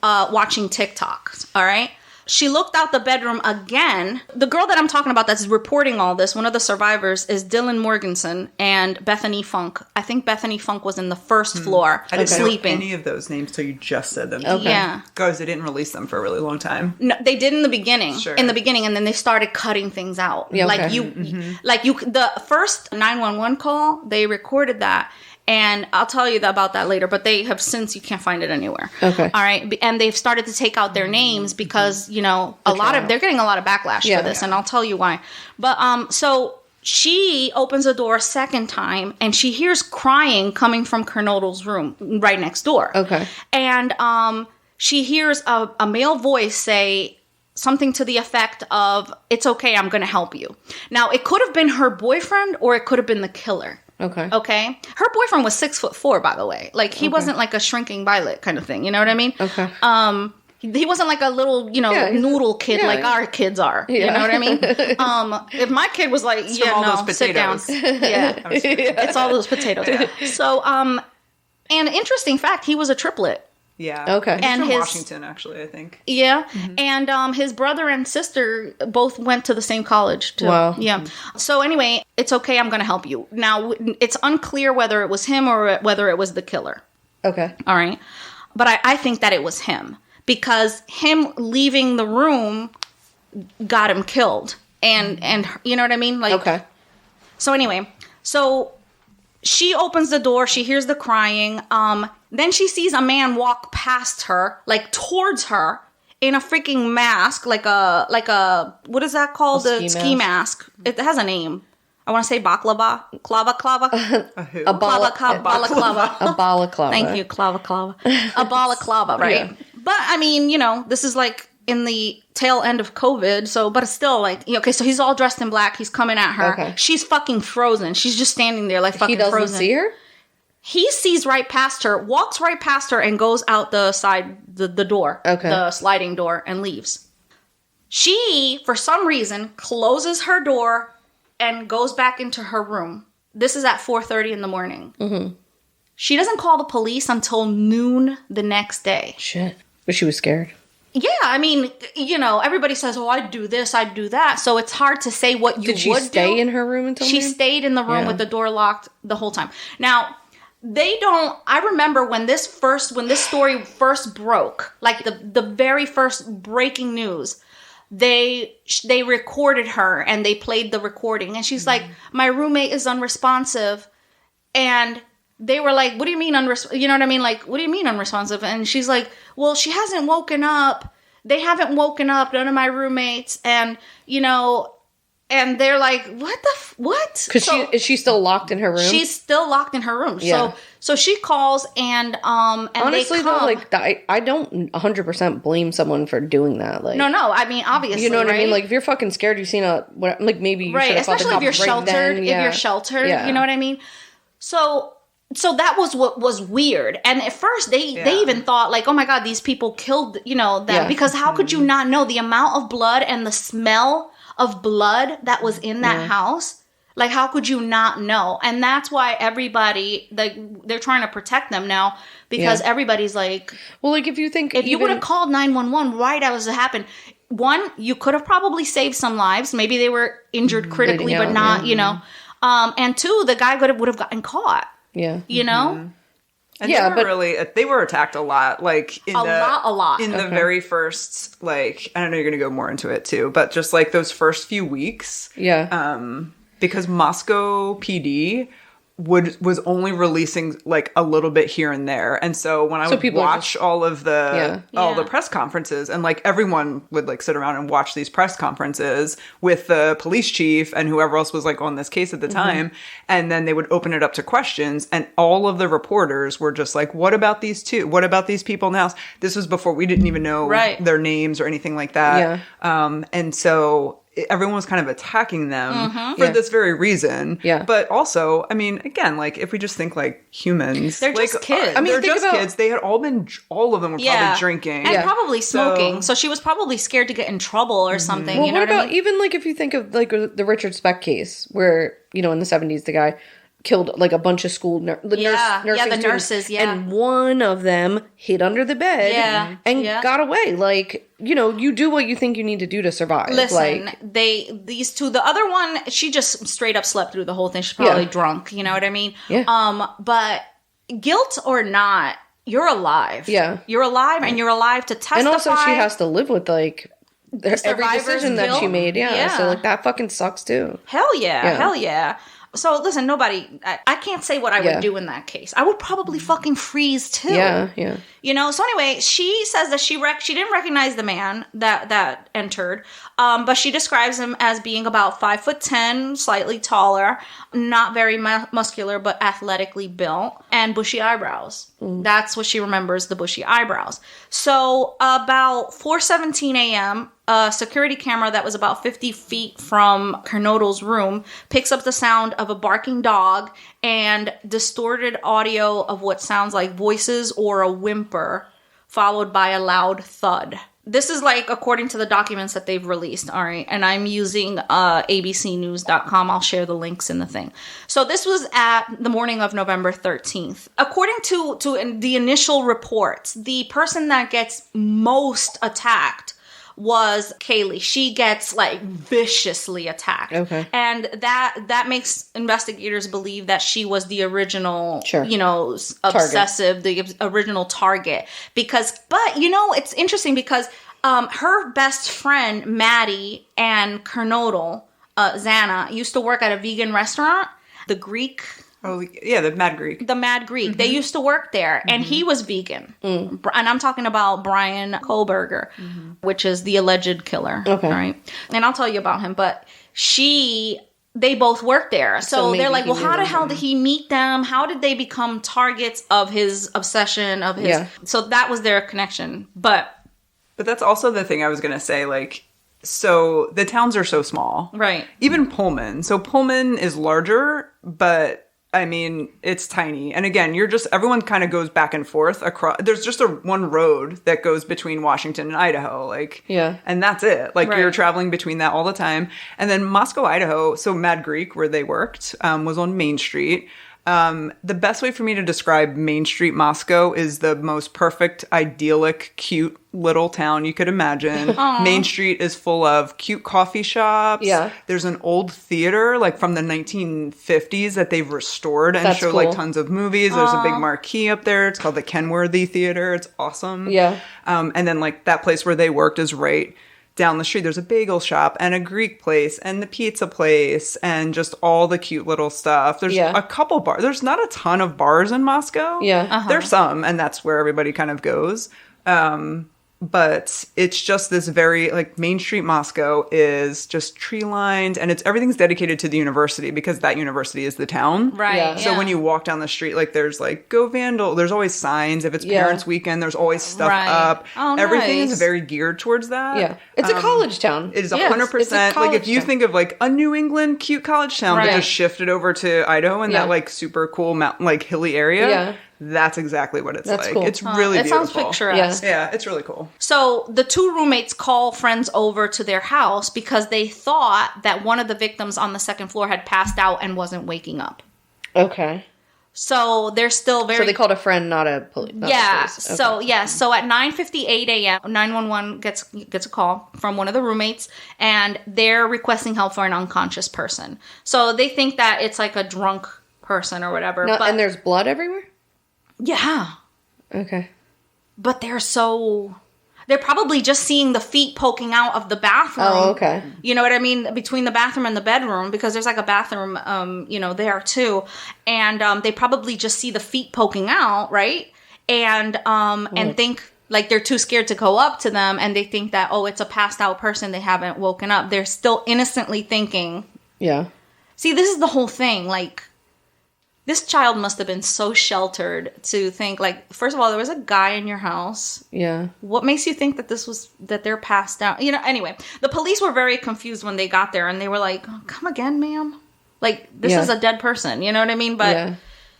Watching TikToks. All right. She looked out the bedroom again. The girl that I'm talking about that's reporting all this, one of the survivors, is Dylan Morganson and Bethany Funk. I think Bethany Funk was in the first floor I didn't sleeping. know any of those names till you just said them. Okay. Yeah. Guys, they didn't release them for a really long time. No, they did in the beginning. Sure. In the beginning, and then they started cutting things out. Yeah, Like okay. the first 911 call, they recorded that. And I'll tell you about that later, but they have since, you can't find it anywhere. Okay. All right. And they've started to take out their names because, they're getting a lot of backlash for this. And I'll tell you why. But, so she opens the door a second time and she hears crying coming from Kernodle's room right next door. Okay. And, she hears a male voice say something to the effect of, "It's okay, I'm going to help you." Now, it could have been her boyfriend or it could have been the killer. Okay. Her boyfriend was 6'4", by the way. Like, he wasn't like a shrinking violet kind of thing. You know what I mean? Okay. He wasn't like a little, noodle kid like our kids are. Yeah. You know what I mean? If my kid was like, those sit down. Yeah. It's all those potatoes. Yeah. So, and interesting fact, he was a triplet. Yeah. Okay. He's And from his Washington, actually, I think. Yeah. Mm-hmm. And his brother and sister both went to the same college, too. Wow. Yeah. So anyway, "It's okay, I'm going to help you." Now, it's unclear whether it was him or whether it was the killer. Okay. All right. But I think that it was him. Because him leaving the room got him killed. And you know what I mean? Like. Okay. So anyway, she opens the door. She hears the crying. Then she sees a man walk past her, like towards her, in a freaking mask, like a what is that called? The ski mask. It has a name. I want to say baklava. Clava. A balaclava. A balaclava. Thank you, clava. A balaclava, right? Yeah. But I mean, this is like in the tail end of COVID. So, but it's still like, okay, so he's all dressed in black. He's coming at her. Okay. She's fucking frozen. She's just standing there like fucking frozen. He doesn't see her? He sees right past her, walks right past her, and goes out the side, the door, the sliding door, and leaves. She, for some reason, closes her door and goes back into her room. This is at 4:30 in the morning. Mm-hmm. She doesn't call the police until noon the next day. Shit. But she was scared. Yeah, I mean, everybody says, "Oh, I'd do this, I'd do that." So it's hard to say what you would do. Did she stay in her room until she stayed in the room with the door locked the whole time. Now, I remember when this story first broke, like the very first breaking news, they recorded her and they played the recording, and she's like, "My roommate is unresponsive," and they were like, "What do you mean unresponsive?" You know what I mean? Like, what do you mean unresponsive? And she's like, "Well, she hasn't woken up. They haven't woken up, none of my roommates." And, and they're like, what? Because is she still locked in her room? She's still locked in her room. Yeah. So she calls and honestly, they come. Though, like, I don't 100% blame someone for doing that. Like, no, I mean, obviously, you know what right? I mean? Like, if you're fucking scared, you've seen maybe you should have called the cops. Especially if you're sheltered. Then, yeah. If you're sheltered, you know what I mean? So that was what was weird. And at first they even thought like, oh my God, these people killed, them. Yeah. Because how could you not know the amount of blood and the smell of blood that was in that house? Like, how could you not know? And that's why everybody, like, they're trying to protect them now because everybody's like, well, like if you think you would have called 911 right as it happened, one, you could have probably saved some lives. Maybe they were injured critically, but not, and two, the guy would have gotten caught. Yeah. And they were attacked a lot. Like a lot. In the very first, like, I don't know, you're going to go more into it too, but just like those first few weeks. Yeah. Because Moscow PD was only releasing like a little bit here and there. And so when I would watch all of the press conferences, and like everyone would like sit around and watch these press conferences with the police chief and whoever else was like on this case at the time. And then they would open it up to questions, and all of the reporters were just like, what about these two? What about these people now? This was before we didn't even know their names or anything like that. Yeah. And so everyone was kind of attacking them for this very reason. Yeah. But also, I mean, again, like if we just think like humans, they're like, just kids. I mean, they're just kids. They had all of them were probably drinking. And probably smoking. So she was probably scared to get in trouble or something. Well, you know what about I mean? even like if you think of like the Richard Speck case where, in the 70s, the guy killed like a bunch of school nurses, and one of them hid under the bed and got away. Like, you do what you think you need to do to survive. Listen, these two, the other one, she just straight up slept through the whole thing. She's probably drunk, you know what I mean? Yeah. But guilt or not, you're alive. Yeah. You're alive, and you're alive to testify. And also she has to live with like every decision that she made. Yeah. So like that fucking sucks too. Hell yeah. So listen, I can't say what I would do in that case. I would probably fucking freeze too. Yeah. So anyway, she says that she didn't recognize the man that entered, but she describes him as being about 5'10", slightly taller, not very muscular, but athletically built, and bushy eyebrows. That's what she remembers, the bushy eyebrows. So about 4:17 a.m., a security camera that was about 50 feet from Kernodle's room picks up the sound of a barking dog and distorted audio of what sounds like voices or a whimper, followed by a loud thud. This is like according to the documents that they've released, all right? And I'm using abcnews.com. I'll share the links in the thing. So this was at the morning of November 13th. According to the initial reports, the person that gets most attacked was Kaylee. She gets like viciously attacked. Okay. And that makes investigators believe that she was the original, obsessive, the original target. But it's interesting because her best friend, Maddie, and Kernodle, Xana, used to work at a vegan restaurant, The Greek. Oh, yeah, the Mad Greek. The Mad Greek. Mm-hmm. They used to work there, and he was vegan. And I'm talking about Brian Kohlberger, which is the alleged killer. Okay. Right? And I'll tell you about him. But she they both work there. So they're like, well, how the hell did he meet them? How did they become targets of his obsession, of his... Yeah. So that was their connection. But that's also the thing I was going to say, like, so the towns are so small. Right. Even Pullman. So Pullman is larger, but... I mean, it's tiny. And again, everyone kind of goes back and forth across. There's just one road that goes between Washington and Idaho. Like, yeah. And that's it. Like, you're traveling between that all the time. And then Moscow, Idaho, so Mad Greek, where they worked, was on Main Street. The best way for me to describe Main Street, Moscow, is the most perfect, idyllic, cute little town you could imagine. Main Street is full of cute coffee shops. Yeah. There's an old theater, like from the 1950s, that they've restored and show like tons of movies. There's a big marquee up there. It's called the Kenworthy Theater. It's awesome. Yeah. And then like that place where they worked is right down the street. There's a bagel shop and a Greek place and the pizza place and just all the cute little stuff. There's a couple bars. There's not a ton of bars in Moscow. Yeah. There's some, and that's where everybody kind of goes. But it's just this very, like, Main Street Moscow is just tree lined, and everything's dedicated to the university because that university is the town. Right. Yeah. So when you walk down the street, like, there's like, go Vandal. There's always signs. If it's Parents' Weekend, there's always stuff up. Oh, everything nice. is very geared towards that. Yeah. It's a college town. It is 100%. Like, if you think of like a New England cute college town that just shifted over to Idaho and that like super cool mountain, like hilly area. That's exactly what it's like. Cool. It's really beautiful. It sounds picturesque. Yeah, it's really cool. So the two roommates call friends over to their house because they thought that one of the victims on the second floor had passed out and wasn't waking up. Okay. So they're still very... So they called a friend, not a police. Yeah. Okay. So at 9:58 a.m., 911 gets a call from one of the roommates, and they're requesting help for an unconscious person. So they think that it's like a drunk person or whatever. No, and there's blood everywhere? Yeah. Okay. But they're probably just seeing the feet poking out of the bathroom. Oh, okay. You know what I mean? Between the bathroom and the bedroom, because there's like a bathroom, there too. And they probably just see the feet poking out, right? And think like they're too scared to go up to them, and they think that, oh, it's a passed out person. They haven't woken up. They're still innocently thinking. Yeah. See, this is the whole thing. Like, this child must have been so sheltered to think, like, first of all, there was a guy in your house. Yeah. What makes you think that they're passed out? You know, anyway, the police were very confused when they got there, and they were like, oh, come again, ma'am? Like, this is a dead person, you know what I mean? But,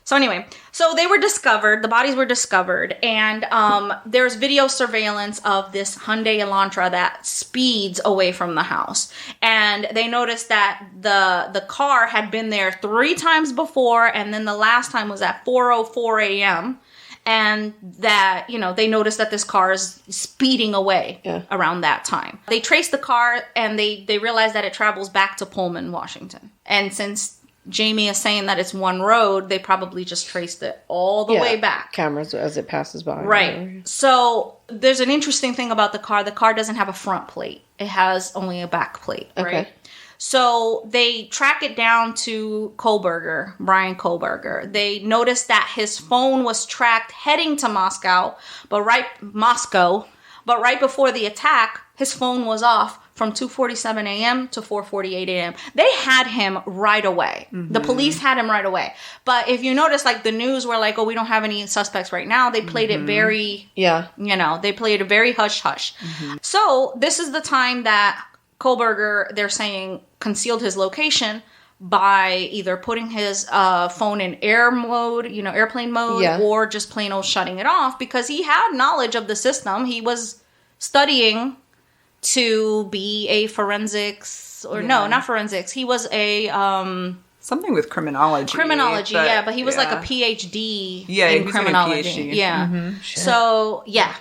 so anyway, so they were discovered, the bodies were discovered, and there's video surveillance of this Hyundai Elantra that speeds away from the house. And they noticed that the car had been there 3 times before, and then the last time was at 4:04 a.m., and that, they noticed that this car is speeding away around that time. They traced the car, and they realized that it travels back to Pullman, Washington. And since Jamie is saying that it's one road, they probably just traced it all the way back. Cameras as it passes by. Right. So there's an interesting thing about the car. The car doesn't have a front plate. It has only a back plate, right? Okay. So they track it down to Brian Kohlberger. They noticed that his phone was tracked heading to Moscow, but right before the attack, his phone was off from 2:47 a.m. to 4:48 a.m. They had him right away. Mm-hmm. The police had him right away. But if you notice, like, the news were like, oh, we don't have any suspects right now. They played it very, they played it very hush-hush. Mm-hmm. So this is the time that Kohlberger, they're saying, concealed his location by either putting his phone in airplane mode, or just plain old shutting it off, because he had knowledge of the system. He was studying to be a forensics, or no, not forensics. He was a something with criminology. But he was like a PhD in criminology. Yeah. Mm-hmm. Sure. So, yeah.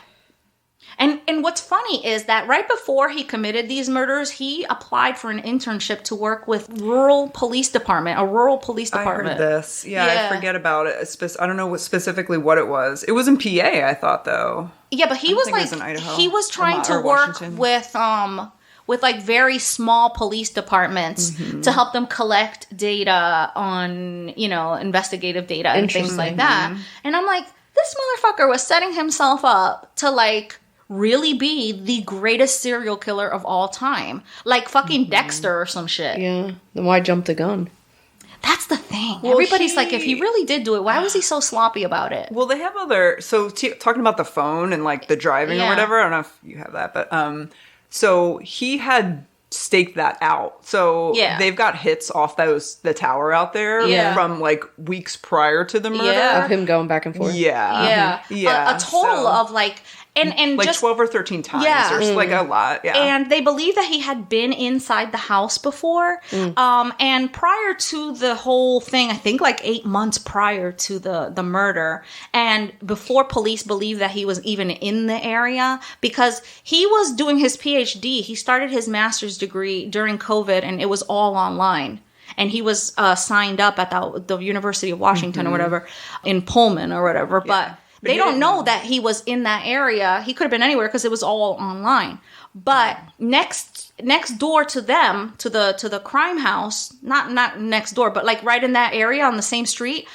And what's funny is that right before he committed these murders, he applied for an internship to work with a rural police department. I heard this. I forget about it. I don't know specifically what it was. It was in PA, I thought, though. Yeah, but he was in Idaho. He was trying to work with like very small police departments to help them collect data on, investigative data and things like that. And I'm like, this motherfucker was setting himself up to like really be the greatest serial killer of all time. Like fucking Dexter or some shit. Yeah. Then why jump the gun? That's the thing. Well, Everybody's like, if he really did do it, why was he so sloppy about it? Well, they have other... So, talking about the phone and, like, the driving or whatever, I don't know if you have that, but... So, he had staked that out. So, they've got hits off the tower out there from, like, weeks prior to the murder. Yeah. Of him going back and forth. Yeah. A total of, like... And like just 12 or 13 times. There's like a lot. Yeah. And they believe that he had been inside the house before. And prior to the whole thing, I think like 8 months prior to the murder, and before police believed that he was even in the area, because he was doing his PhD. He started his master's degree during COVID, and it was all online. And he was signed up at the University of Washington or whatever, in Pullman or whatever. But they don't know that he was in that area. He could have been anywhere because it was all online. But next door to them, to the crime house, not next door, but like right in that area on the same street,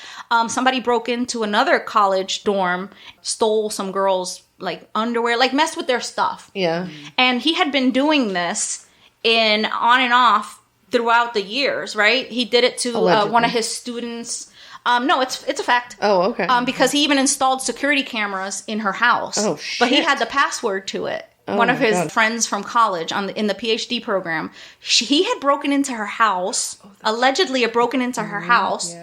somebody broke into another college dorm, stole some girls' like underwear, like messed with their stuff. Yeah. And he had been doing this on and off throughout the years, right? He did it to one of his students. No, it's a fact. Oh, okay. Because he even installed security cameras in her house. Oh, shit. But he had the password to it. Oh, one of his friends from college in the PhD program, he had broken into her house, allegedly had broken into her house,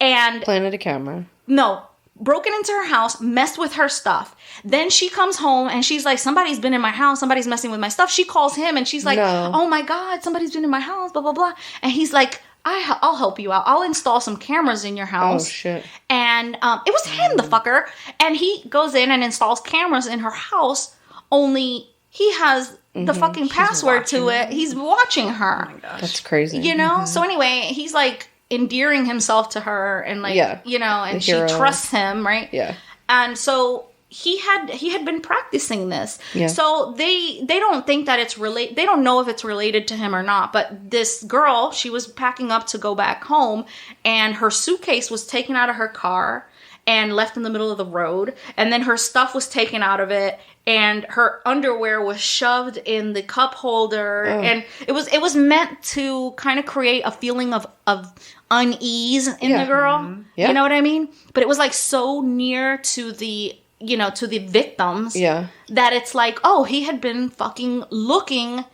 and planted a camera. No, broken into her house, messed with her stuff. Then she comes home and she's like, somebody's been in my house, somebody's messing with my stuff. She calls him and she's like, oh my God, somebody's been in my house, blah, blah, blah. And he's like, I'll help you out. I'll install some cameras in your house. Oh, shit. And it was him, the fucker. And he goes in and installs cameras in her house, only he has the fucking password to it. He's watching her. Oh my gosh. That's crazy. You know? So anyway, he's like endearing himself to her and like, you know, and she trusts him, right? Yeah. And so he had been practicing this. Yeah. So they don't think that it's related. They don't know if it's related to him or not. But this girl, she was packing up to go back home, and her suitcase was taken out of her car and left in the middle of the road. And then her stuff was taken out of it, and her underwear was shoved in the cup holder. Oh. And it was meant to kind of create a feeling of unease in the girl. Mm-hmm. Yeah. You know what I mean? But it was like so near to the victims that it's like, oh, he had been fucking looking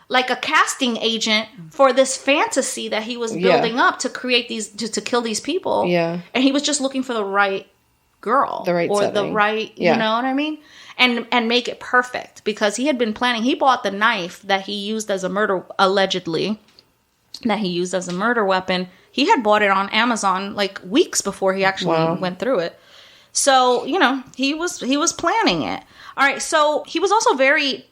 like a casting agent for this fantasy that he was building up to create these, to kill these people. Yeah. And he was just looking for the right girl. The right setting. The right, you know what I mean? And make it perfect, because he had been planning. He bought the knife that he used as a murder, allegedly, that he used as a murder weapon. He had bought it on Amazon like weeks before he actually went through it. So, you know, he was planning it. All right. So he was also very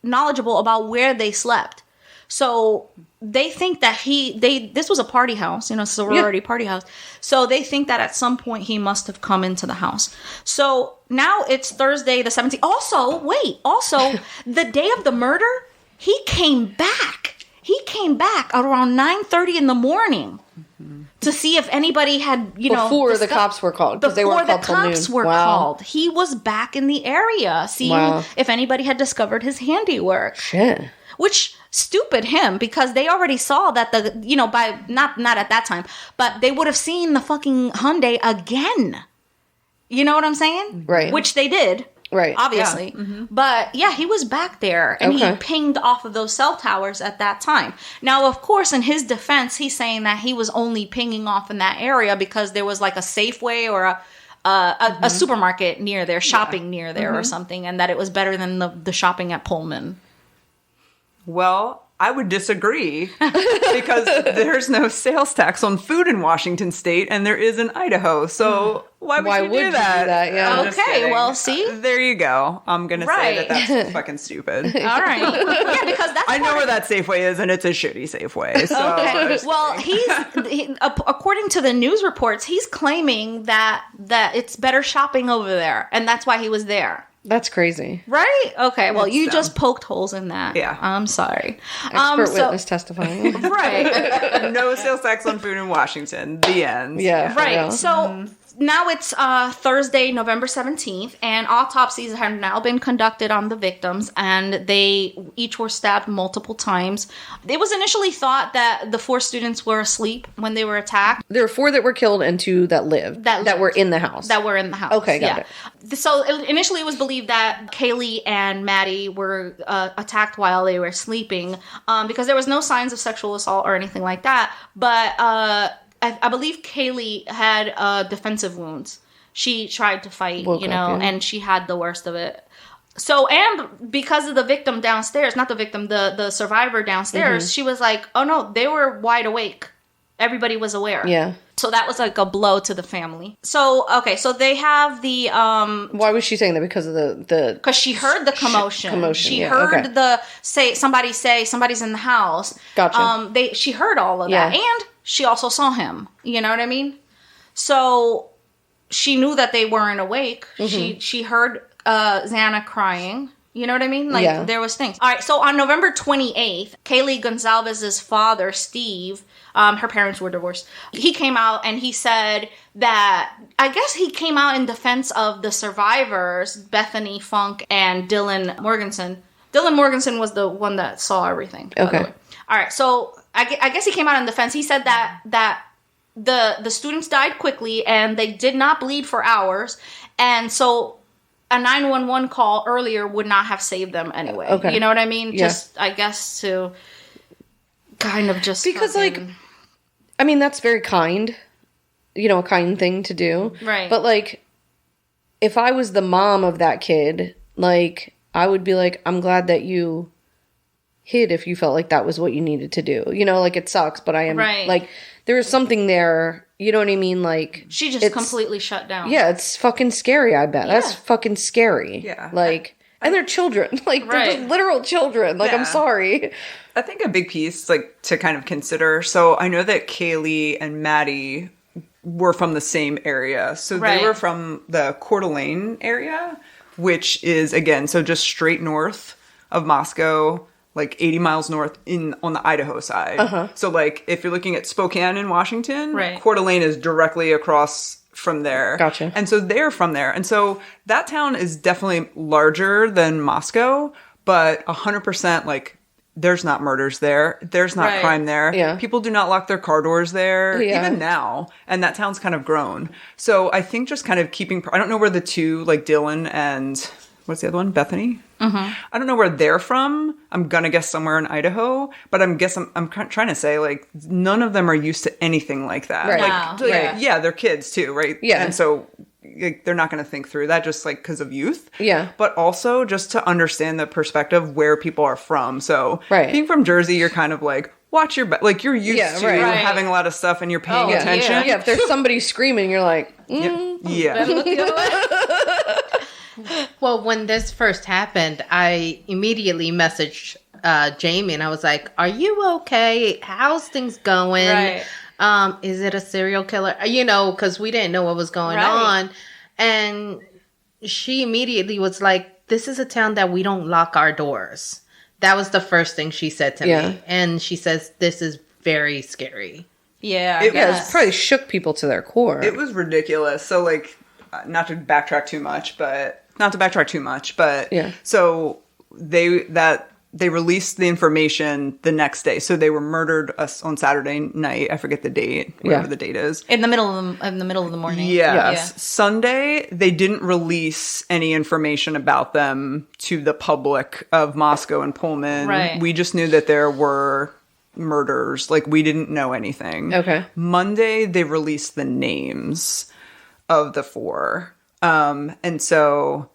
knowledgeable about where they slept. So they think that this was a party house, you know, sorority party house. So they think that at some point he must have come into the house. So now it's Thursday the 17th. Also, the day of the murder, he came back. He came back around 9:30 in the morning. To see if anybody had, before the cops were called, because they weren't called till noon. Before the cops were called, he was back in the area, seeing if anybody had discovered his handiwork. Shit. Which, stupid him, because they already saw that by not at that time, but they would have seen the fucking Hyundai again. You know what I'm saying? Right. Which they did. Right. Obviously. Yeah. Mm-hmm. But yeah, he was back there, and he pinged off of those cell towers at that time. Now, of course, in his defense, he's saying that he was only pinging off in that area because there was like a Safeway or a supermarket near there, shopping near there or something, and that it was better than the shopping at Pullman. Well, I would disagree, because there's no sales tax on food in Washington State, and there is in Idaho. So why would you do that? Yeah. Okay, well, see? There you go. I'm going to say that's fucking stupid. All right. Yeah, because that's I know where that Safeway is, and it's a shitty Safeway. So. Okay. Well, according to the news reports, he's claiming that it's better shopping over there, and that's why he was there. That's crazy. Right? Okay, well, you just poked holes in that. Yeah. I'm sorry. Expert witness testifying. Right. No sales tax on food in Washington. The end. Yeah. Right. So now it's Thursday, November 17th, and autopsies have now been conducted on the victims, and they each were stabbed multiple times. It was initially thought that the 4 students were asleep when they were attacked. There were 4 that were killed and 2 that lived. That were in the house. That were in the house. Okay, got it. So initially it was believed that Kaylee and Maddie were attacked while they were sleeping, because there was no signs of sexual assault or anything like that. But I believe Kaylee had defensive wounds. She tried to fight, and she had the worst of it. So, and because of the victim downstairs, not the victim, the survivor downstairs, she was like, oh no, they were wide awake. Everybody was aware. Yeah. So that was like a blow to the family. So, okay, so they have the... Why was she saying that? Because of the... Because she heard the commotion. She heard somebody say somebody's in the house. Gotcha. She heard all of that. And she also saw him. You know what I mean? So she knew that they weren't awake. She heard Xana crying. You know what I mean? Like, there was things. All right, so on November 28th, Kaylee Gonzalez's father, Steve, her parents were divorced. He came out and he said that, I guess he came out in defense of the survivors, Bethany Funk and Dylan Morganson. Dylan Morganson was the one that saw everything. Okay. All right, so I guess he came out in defense. He said that the students died quickly and they did not bleed for hours. And so a 911 call earlier would not have saved them anyway. Okay. You know what I mean? Yeah. Just, I guess, to kind of just... Because, like, I mean, that's very kind. A kind thing to do. Right. But, like, if I was the mom of that kid, like, I would be like, I'm glad that you hid if you felt like that was what you needed to do. Like, it sucks, but I am... Right. Like, there was something there... You know what I mean? Like, she just completely shut down. Yeah, it's fucking scary, I bet. Yeah. That's fucking scary. Yeah. Like, and they're children. Like, they're just literal children. Like, I'm sorry. I think a big piece, like, to kind of consider. So I know that Kaylee and Maddie were from the same area. So they were from the Coeur d'Alene area, which is, again, so just straight north of Moscow, like 80 miles north on the Idaho side. So like if you're looking at Spokane in Washington, Coeur d'Alene is directly across from there. Gotcha. And so they're from there. And so that town is definitely larger than Moscow, but 100% like there's not murders there. There's not crime there. Yeah. People do not lock their car doors there, even now. And that town's kind of grown. So I think just kind of keeping, I don't know where the two, like Dylan and what's the other one? Bethany? I don't know where they're from. I'm going to guess somewhere in Idaho, but I'm trying to say like none of them are used to anything like that. Right. Yeah, they're kids too, right? Yeah. And so like, they're not going to think through that just like because of youth. Yeah. But also just to understand the perspective where people are from. So being from Jersey, you're kind of like, watch your back. Like you're used to having a lot of stuff and you're paying attention. Yeah, if there's somebody screaming, you're like, yeah. Well, when this first happened, I immediately messaged Jamie and I was like, are you okay? How's things going? Right. Is it a serial killer? Because we didn't know what was going on. And she immediately was like, this is a town that we don't lock our doors. That was the first thing she said to me. And she says, this is very scary. Yeah, it probably shook people to their core. It was ridiculous. So, like, not to backtrack too much, but so they released the information the next day. So they were murdered on Saturday night. I forget the date, whatever the date is. In the middle of the morning. Yes. Yeah. Sunday, they didn't release any information about them to the public of Moscow and Pullman. Right. We just knew that there were murders. Like, we didn't know anything. Okay. Monday, they released the names of the 4. And so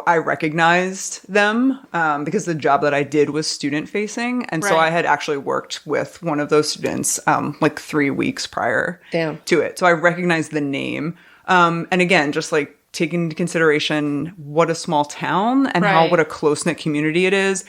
I recognized them, because the job that I did was student facing. And so I had actually worked with one of those students, like 3 weeks prior to it. So I recognized the name. And again, just like taking into consideration what a small town and what a close-knit community it is.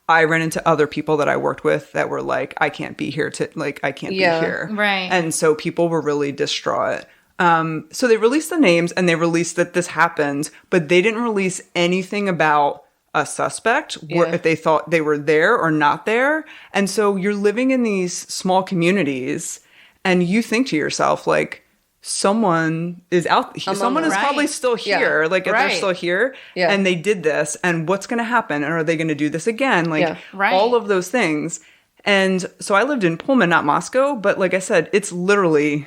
I ran into other people that I worked with that were like, I can't be here I can't be here. Right. And so people were really distraught. So they released the names and they released that this happened, but they didn't release anything about a suspect, if they thought they were there or not there. And so you're living in these small communities and you think to yourself, like, someone is out. Someone is probably still here. Like, if they're still here and they did this, and what's going to happen? And are they going to do this again? Like, all of those things. And so I lived in Pullman, not Moscow. But like I said, it's 7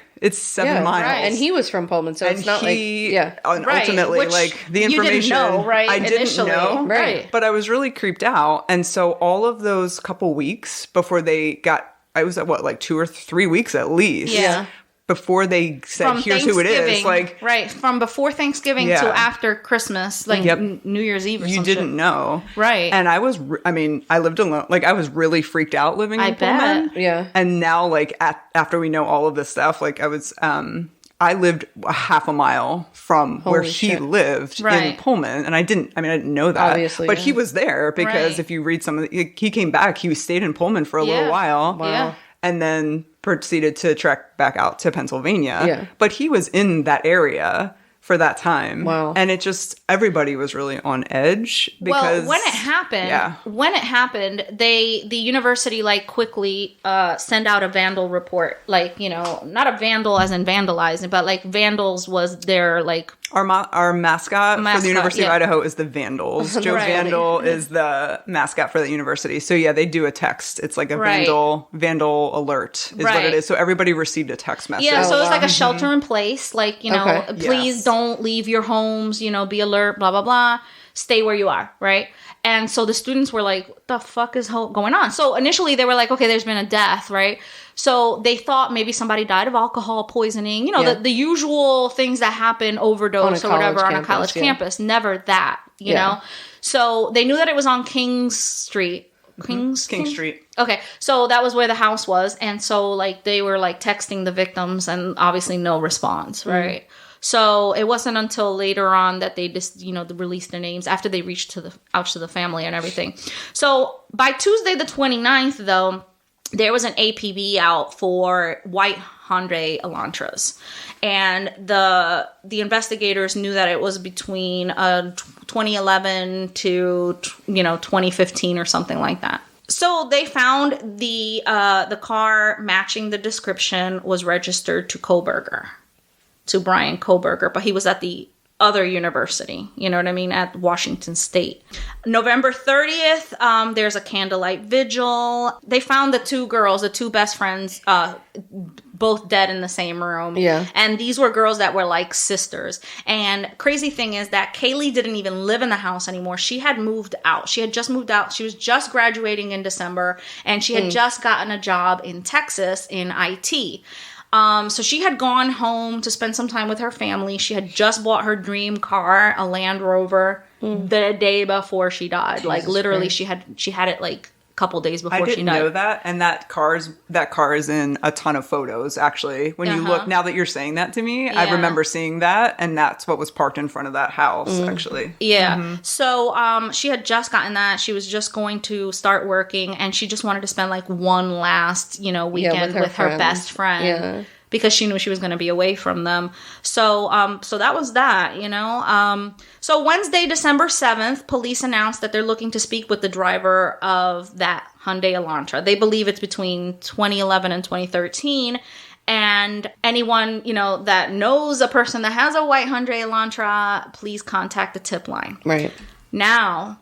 miles. Right. And he was from Pullman, so it's not And ultimately, Which like, the information. You didn't know, right? I initially. didn't know. Right. But I was really creeped out. And so all of those couple weeks before they got, I was at like 2 or 3 weeks at least. Yeah. Before they said, here's who it is. Like, right. From before Thanksgiving to after Christmas, like New Year's Eve or something. You didn't know. Right. And I lived alone. Like, I was really freaked out living in Pullman. Yeah. And now, like, after we know all of this stuff, like, I was, I lived a half a mile from where he lived in Pullman. And I didn't know that. Obviously. But he was there because if you read some of he came back, he stayed in Pullman for a little while. Wow. Yeah. And then proceeded to trek back out to Pennsylvania. Yeah. But he was in that area for that time. Wow. And it just, everybody was really on edge because... Well, when it happened, the university, like, quickly sent out a vandal report. Like, not a vandal as in vandalizing, but, like, vandals was their, like... Our mascot for the University of Idaho is the Vandals. Joe Vandal is the mascot for the university. So yeah, they do a text. It's like a vandal alert is what it is. So everybody received a text message. Yeah, so it's like a shelter in place. Like, please don't leave your homes, be alert, blah, blah, blah. Stay where you are, right? And so the students were like, what the fuck is going on? So initially they were like, okay, there's been a death, right? So they thought maybe somebody died of alcohol poisoning, the usual things that happen, overdose or whatever on a college campus. Never that, you know? So they knew that it was on King Street. King Street. Okay. So that was where the house was. And so, like, they were, like, texting the victims and obviously no response, right? So it wasn't until later on that they just, released their names after they reached out to the family and everything. So by Tuesday the 29th, though, there was an APB out for white Hyundai Elantras. And the investigators knew that it was between 2011 to 2015 or something like that. So they found the car matching the description was registered to Brian Koberger, but he was at the other university, you know what I mean, at Washington State. November 30th, there's a candlelight vigil. They found the two girls, the two best friends, both dead in the same room. Yeah. And these were girls that were like sisters. And crazy thing is that Kaylee didn't even live in the house anymore. She had moved out. She had just moved out. She was just graduating in December, and she had just gotten a job in Texas in IT. So she had gone home to spend some time with her family. She had just bought her dream car, a Land Rover, the day before she died. Jesus like literally, Christ. she had it like a couple days before she died. I didn't know that, and that car is in a ton of photos. Actually, when you look now that you're saying that to me, I remember seeing that, and that's what was parked in front of that house. Actually, So she had just gotten that. She was just going to start working, and she just wanted to spend like one last weekend with her best friend. Yeah. Because she knew she was going to be away from them. So that was that, So Wednesday, December 7th, police announced that they're looking to speak with the driver of that Hyundai Elantra. They believe it's between 2011 and 2013. And anyone, that knows a person that has a white Hyundai Elantra, please contact the tip line. Right. Now,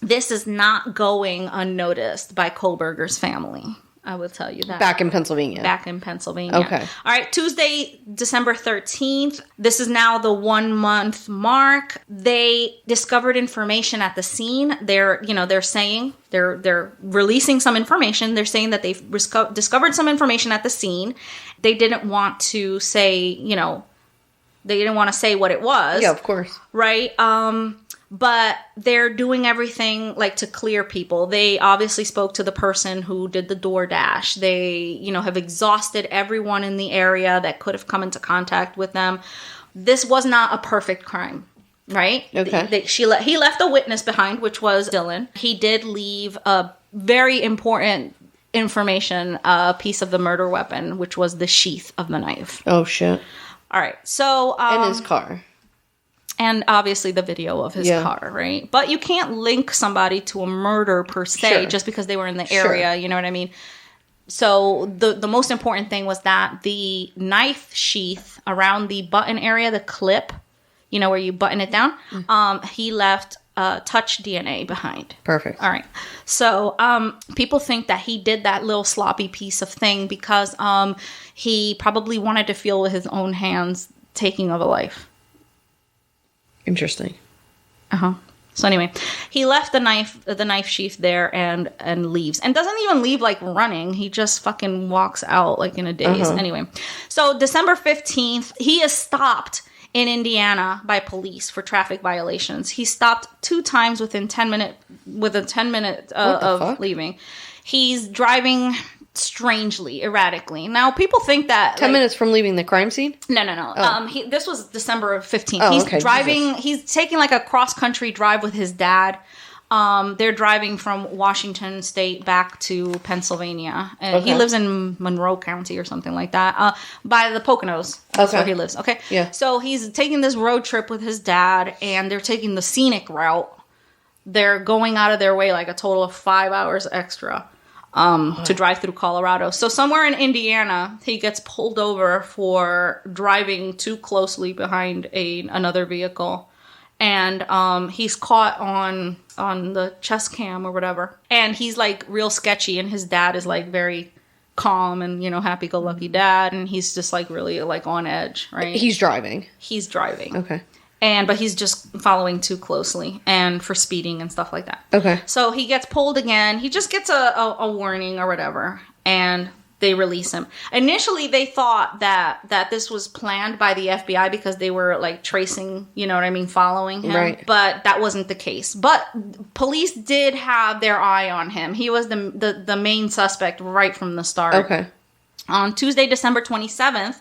this is not going unnoticed by Koberger's family. I will tell you that. Back in Pennsylvania. Okay. All right. Tuesday, December 13th. This is now the 1 month mark. They discovered information at the scene. They're saying they're releasing some information. They're saying that they've discovered some information at the scene. They didn't want to say, they didn't want to say what it was. Yeah, of course. Right. But they're doing everything like to clear people. They obviously spoke to the person who did the DoorDash. They, have exhausted everyone in the area that could have come into contact with them. This was not a perfect crime, right? Okay. He left a witness behind, which was Dylan. He did leave a very important information, a piece of the murder weapon, which was the sheath of the knife. Oh, shit. All right. So... in his car. And obviously the video of his car, right? But you can't link somebody to a murder per se just because they were in the area, you know what I mean? So the most important thing was that the knife sheath around the button area, the clip, you know, where you button it down, he left touch DNA behind. Perfect. All right. So people think that he did that little sloppy piece of thing because he probably wanted to feel with his own hands taking of a life. Interesting. So anyway, he left the knife sheath there and leaves, and doesn't even leave like running. He just fucking walks out like in a daze. Anyway, so December 15th, he is stopped in Indiana by police for traffic violations. He stopped 2 times within 10 minutes of leaving. He's driving strangely, erratically. Now, people think that 10 minutes from leaving the crime scene? No. Oh. This was December 15th. Oh, He's okay, driving. Jesus. He's taking like a cross country drive with his dad. They're driving from Washington State back to Pennsylvania, and he lives in Monroe County or something like that, by the Poconos. That's where he lives. Okay. Yeah. So he's taking this road trip with his dad, and they're taking the scenic route. They're going out of their way like a total of 5 hours extra. To drive through Colorado. So somewhere in Indiana, he gets pulled over for driving too closely behind another vehicle. And he's caught on the chest cam or whatever. And he's like real sketchy, and his dad is like very calm and, you know, happy-go-lucky dad. And he's just like really like on edge, right? He's driving. He's driving. Okay. But he's just following too closely and for speeding and stuff like that. Okay. So he gets pulled again. He just gets a warning or whatever, and they release him. Initially, they thought that this was planned by the FBI because they were like tracing, you know what I mean, following him. Right. But that wasn't the case. But police did have their eye on him. He was the main suspect right from the start. Okay. On Tuesday, December 27th,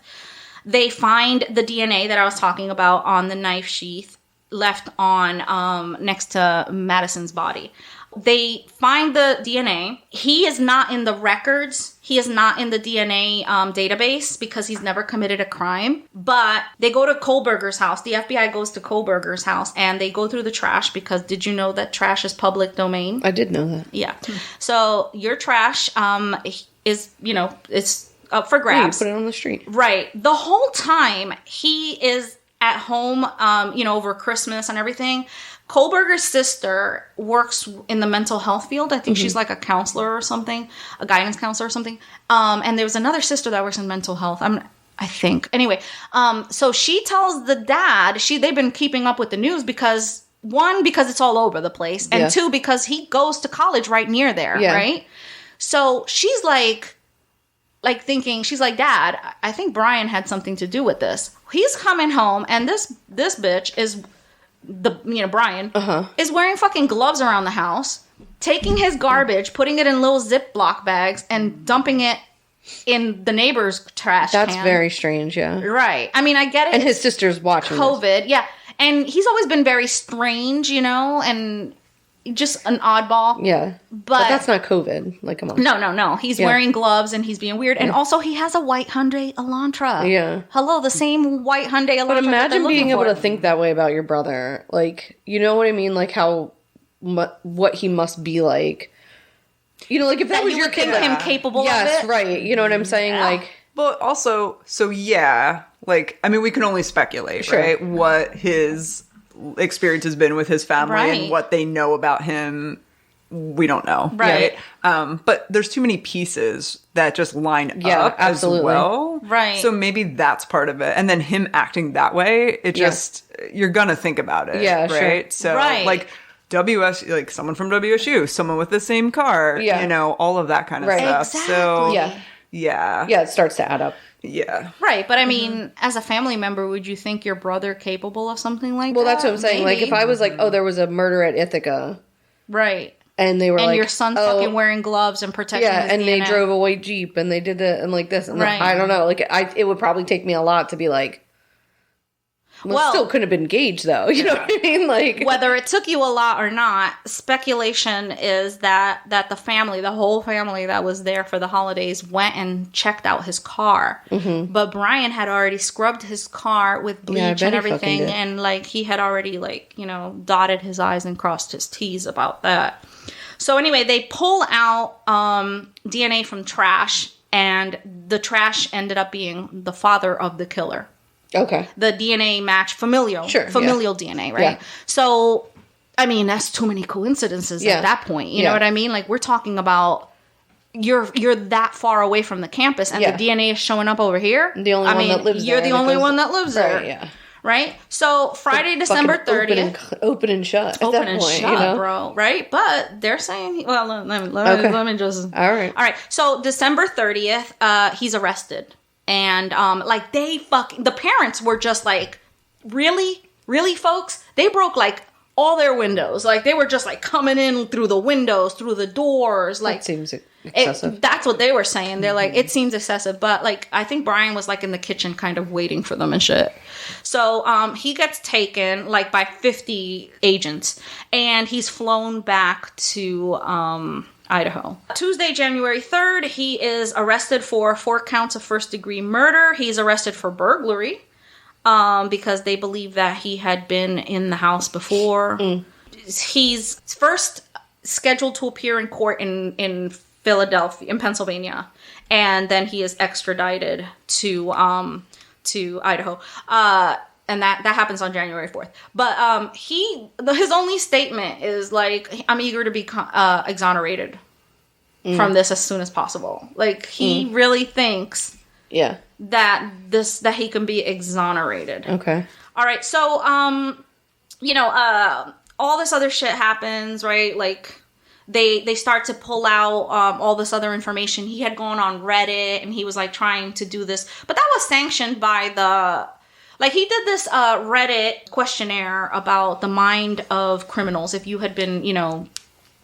they find the DNA that I was talking about on the knife sheath left on next to Madison's body. They find the DNA. He is not in the records. He is not in the DNA database because he's never committed a crime. But they go to Kohlberger's house. The FBI goes to Kohlberger's house and they go through the trash because did you know that trash is public domain? I did know that. Yeah. So your trash is, you know, it's up for grabs. You put it on the street. Right. The whole time he is at home, you know, over Christmas and everything. Kohlberger's sister works in the mental health field. I think she's like a counselor or something, a guidance counselor or something. And there was another sister that works in mental health. I think. Anyway, so she tells the dad, they've been keeping up with the news because, 1, because it's all over the place, and 2, because he goes to college right near there, right? So she's like thinking, she's like, Dad, I think Brian had something to do with this. He's coming home, and this bitch is Brian is wearing fucking gloves around the house, taking his garbage, putting it in little Ziploc bags, and dumping it in the neighbor's trash can. That's very strange, yeah. Right. I mean, I get it. And his sister's watching COVID, this. yeah. And he's always been very strange, you know, and just an oddball. Yeah. But that's not COVID. Like, come on. No. He's wearing gloves and he's being weird. And also he has a white Hyundai Elantra. Yeah. Hello, the same white Hyundai Elantra. But imagine being able to think that way about your brother. Like, you know what I mean? Like how, what he must be like. You know, like if that was your kid. Him capable of it. Yes, right. You know what I'm saying? Yeah. Like. But also, like, I mean, we can only speculate, right? What his experience has been with his family and what they know about him. We don't know. Right. But there's too many pieces that just line up as well. Right. So maybe that's part of it. And then him acting that way, it just, you're going to think about it. Yeah, right? So, like, like someone from WSU, someone with the same car, you know, all of that kind of stuff. Exactly. So, yeah, it starts to add up. Yeah. Right, but I mean, as a family member, would you think your brother capable of something like that? Well, that's what I'm saying. Maybe. Like, if I was like, oh, there was a murder at Ithaca. Right. And they were like, your son's fucking wearing gloves and protecting his and DNA. they drove a white Jeep and they did that and like this. And I don't know. Like, it would probably take me a lot to be like, well, still couldn't have been engaged though. You know what I mean? Like, whether it took you a lot or not, speculation is that the family, the whole family that was there for the holidays, went and checked out his car. Mm-hmm. But Brian had already scrubbed his car with bleach and everything, and like he had already like, you know, dotted his I's and crossed his T's about that. So anyway, they pull out DNA from trash, and the trash ended up being the father of the killer. Okay. The DNA match familial DNA, right? Yeah. So, I mean, that's too many coincidences at that point. You know what I mean? Like, we're talking about you're that far away from the campus, and the DNA is showing up over here. The only one that lives there. You're the only one that lives there. Right, yeah. Right? So, Friday, December 30th. Open and shut. Open and shut, bro. Right? But they're saying, well, let me just... All right. So, December 30th, he's arrested. And, the parents were just like, really? Really, folks? They broke, like, all their windows. Like, they were just, like, coming in through the windows, through the doors. Like, that seems excessive. That's what they were saying. They're like, it seems excessive. But, like, I think Brian was, like, in the kitchen kind of waiting for them and shit. So, he gets taken, like, by 50 agents. And he's flown back to, Idaho. Tuesday, January 3rd, he is arrested for 4 counts of first-degree murder. He's arrested for burglary because they believe that he had been in the house before. He's first scheduled to appear in court in Philadelphia, in Pennsylvania, and then he is extradited to Idaho. And that happens on January 4th. But his only statement is like, I'm eager to be exonerated from this as soon as possible. Like, he really thinks that he can be exonerated. Okay. All right. So, all this other shit happens, right? Like, they start to pull out all this other information. He had gone on Reddit, and he was, like, trying to do this. But that was sanctioned by the... Like, he did this Reddit questionnaire about the mind of criminals. If you had been,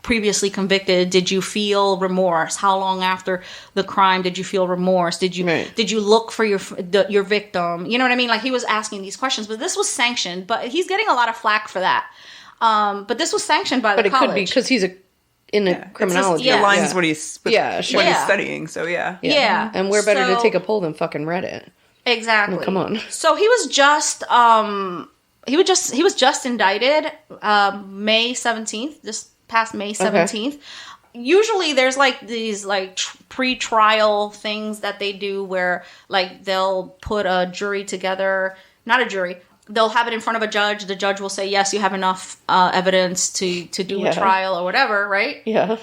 previously convicted, did you feel remorse? How long after the crime did you feel remorse? Did you look for your victim? You know what I mean? Like, he was asking these questions, but this was sanctioned. But he's getting a lot of flack for that. But this was sanctioned by the college. But it could be because he's in a criminology. It aligns what he's studying. So yeah. And we're better to take a poll than fucking Reddit. Exactly. Oh, come on. So he was just indicted May 17th, just past May 17th. Okay. Usually there's like these like pre-trial things that they do where like they'll put a jury together, not a jury. They'll have it in front of a judge. The judge will say, yes, you have enough evidence to do a trial or whatever, right? Yeah.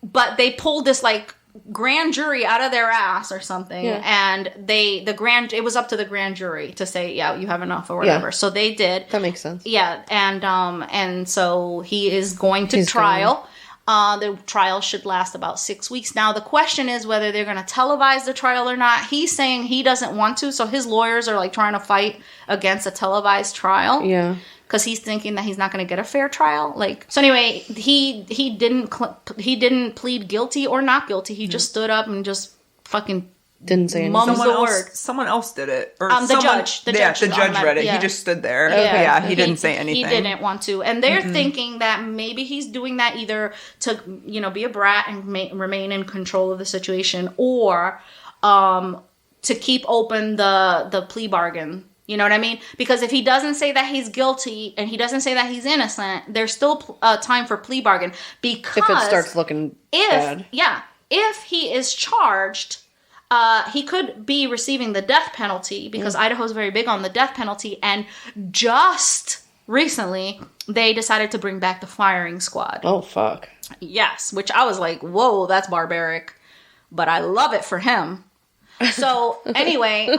But they pulled this like grand jury out of their ass or something, and it was up to the grand jury to say, yeah, you have enough or whatever. So they did. That makes sense. Yeah, and so he is going to trial. The trial should last about 6 weeks. Now the question is whether they're going to televise the trial or not. He's saying he doesn't want to, so his lawyers are like trying to fight against a televised trial. Yeah. Because he's thinking that he's not going to get a fair trial. Like, so anyway, he didn't plead guilty or not guilty. He just stood up and just fucking didn't say anything. Someone else did it. Or the judge. The judge read it. Yeah. He just stood there. Okay. He didn't say anything. He didn't want to. And they're thinking that maybe he's doing that either to, be a brat and remain in control of the situation, or to keep open the plea bargain. You know what I mean? Because if he doesn't say that he's guilty and he doesn't say that he's innocent, there's still time for plea bargain. Because if it starts looking bad. Yeah. If he is charged, he could be receiving the death penalty because Idaho's very big on the death penalty. And just recently, they decided to bring back the firing squad. Oh, fuck. Yes. Which I was like, whoa, that's barbaric. But I love it for him. So anyway,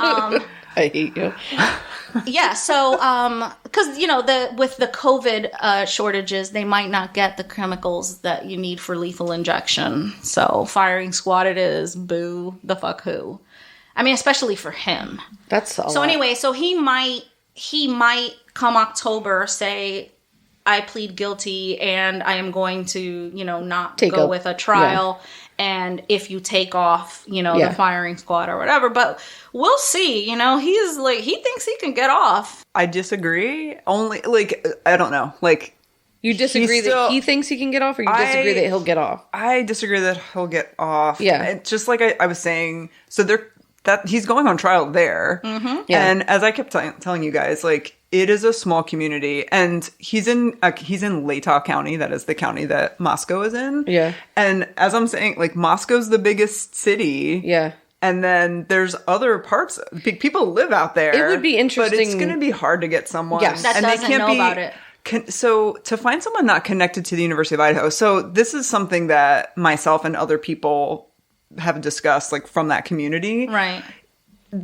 I hate you. Yeah, so because with the COVID shortages, they might not get the chemicals that you need for lethal injection. So firing squad it is. Boo the fuck who. I mean, especially for him. That's a lot. So anyway, so he might come October say, I plead guilty and I am going to not go with a trial. Yeah. And if you take off, the firing squad or whatever, but we'll see. He's like, he thinks he can get off. I disagree. Only I don't know. You disagree that he thinks he can get off, or you disagree that he'll get off? I disagree that he'll get off. Yeah, it's just like I was saying. So that he's going on trial there, mm-hmm. and as I kept telling you guys, it is a small community, and he's in Latah County. That is the county that Moscow is in. Yeah. And as I'm saying, like, Moscow's the biggest city. Yeah. And then there's other parts. People live out there. It would be interesting. But it's going to be hard to get someone. Yes. That doesn't know about it. So to find someone not connected to the University of Idaho. So this is something that myself and other people have discussed, like, from that community. Right.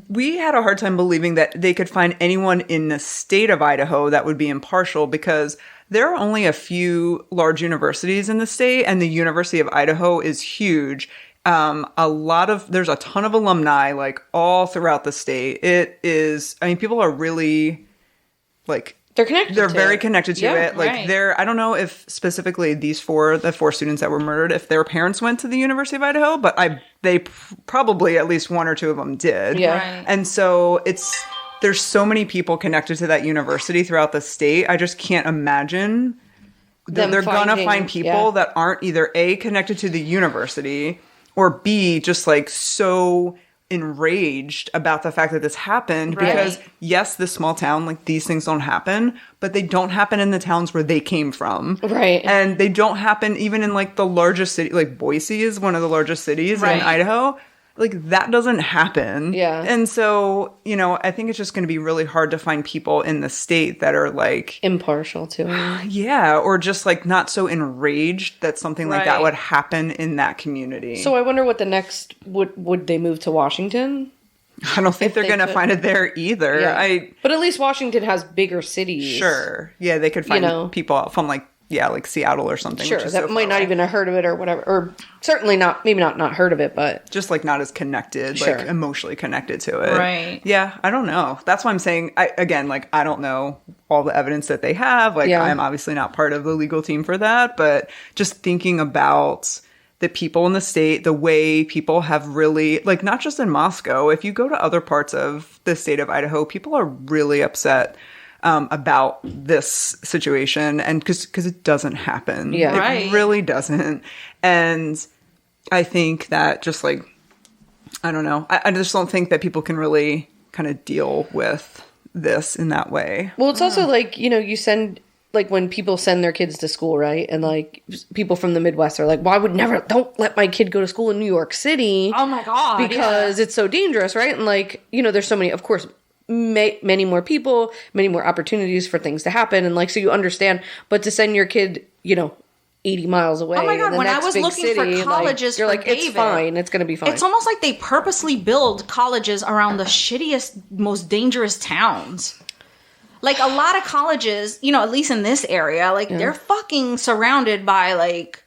We had a hard time believing that they could find anyone in the state of Idaho that would be impartial, because there are only a few large universities in the state, and the University of Idaho is huge. There's a ton of alumni, like, all throughout the state. It is, I mean, people are really, like, they're connected. They're very connected to it. Like, right. I don't know if specifically the 4 students that were murdered, if their parents went to the University of Idaho, but they probably at least 1 or 2 of them did. Yeah. Right. And so there's so many people connected to that university throughout the state. I just can't imagine that they're gonna find people that aren't either A, connected to the university, or B, just, like, so enraged about the fact that this happened. Right. Because yes, this small town, like, these things don't happen, but they don't happen in the towns where they came from. Right. And they don't happen even in, like, the largest city. Like, Boise is one of the largest cities in Idaho. Like, that doesn't happen. Yeah. And so, I think it's just going to be really hard to find people in the state that are, like, impartial to it. Yeah, or just, like, not so enraged that something like that would happen in that community. So I wonder what the next would they move to Washington? I don't think they're going to find it there either. Yeah. But at least Washington has bigger cities. Sure. Yeah, they could find people from, like Seattle or something. Sure, that might not even have heard of it or whatever. Or certainly not, maybe not heard of it, but just, like, not as connected, like, emotionally connected to it. Right. Yeah, I don't know. That's why I'm saying, I don't know all the evidence that they have. Like, I'm obviously not part of the legal team for that, but just thinking about the people in the state, the way people have really, like, not just in Moscow, if you go to other parts of the state of Idaho, people are really upset about this situation, and because it doesn't happen. Yeah. It really doesn't. And I think that just, like, I don't know. I just don't think that people can really kind of deal with this in that way. Well, it's also like, you send, like, when people send their kids to school, right? And, like, people from the Midwest are like, well, I would never, don't let my kid go to school in New York City. Oh my God. Because it's so dangerous, right? And, like, there's so many, of course, many more people, many more opportunities for things to happen. And, like, so you understand, but to send your kid, 80 miles away. Oh my God, when I was looking for colleges, you're for like, David, it's fine. It's going to be fine. It's almost like they purposely build colleges around the shittiest, most dangerous towns. Like, a lot of colleges, at least in this area, like, they're fucking surrounded by, like...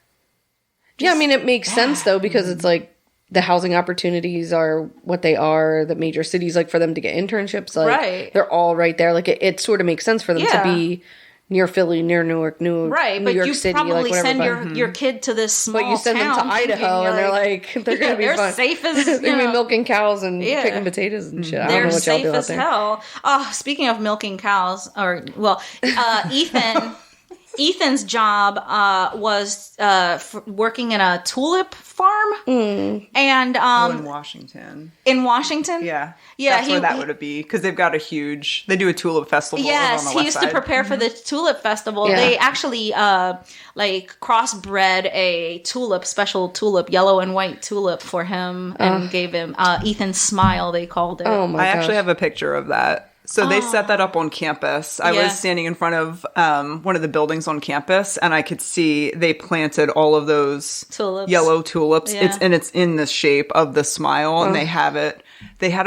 Yeah, I mean, it makes sense, though, because it's like, the housing opportunities are what they are, the major cities, like, for them to get internships, like, they're all right there. Like, it sort of makes sense for them to be near Philly, near Newark, New York City, probably like, whatever. send your kid to this small town. But you send them to Idaho, and they're like, they're going to be fine. Safe as, they're going to be milking cows and picking potatoes and shit. I don't know what y'all do out there. They're safe as hell. Oh, speaking of milking cows, Ethan's job was working in a tulip farm, and in Washington. In Washington, yeah, that's where that would be, because they've got they do a tulip festival. Yes, on the he used to prepare for the tulip festival. Yeah. They actually crossbred a special tulip, yellow and white tulip for him, and gave him Ethan's Smile. They called it. Oh my gosh. I actually have a picture of that. So they set that up on campus. I was standing in front of one of the buildings on campus, and I could see they planted all of those yellow tulips. Yeah. It's in the shape of the smile, and they had it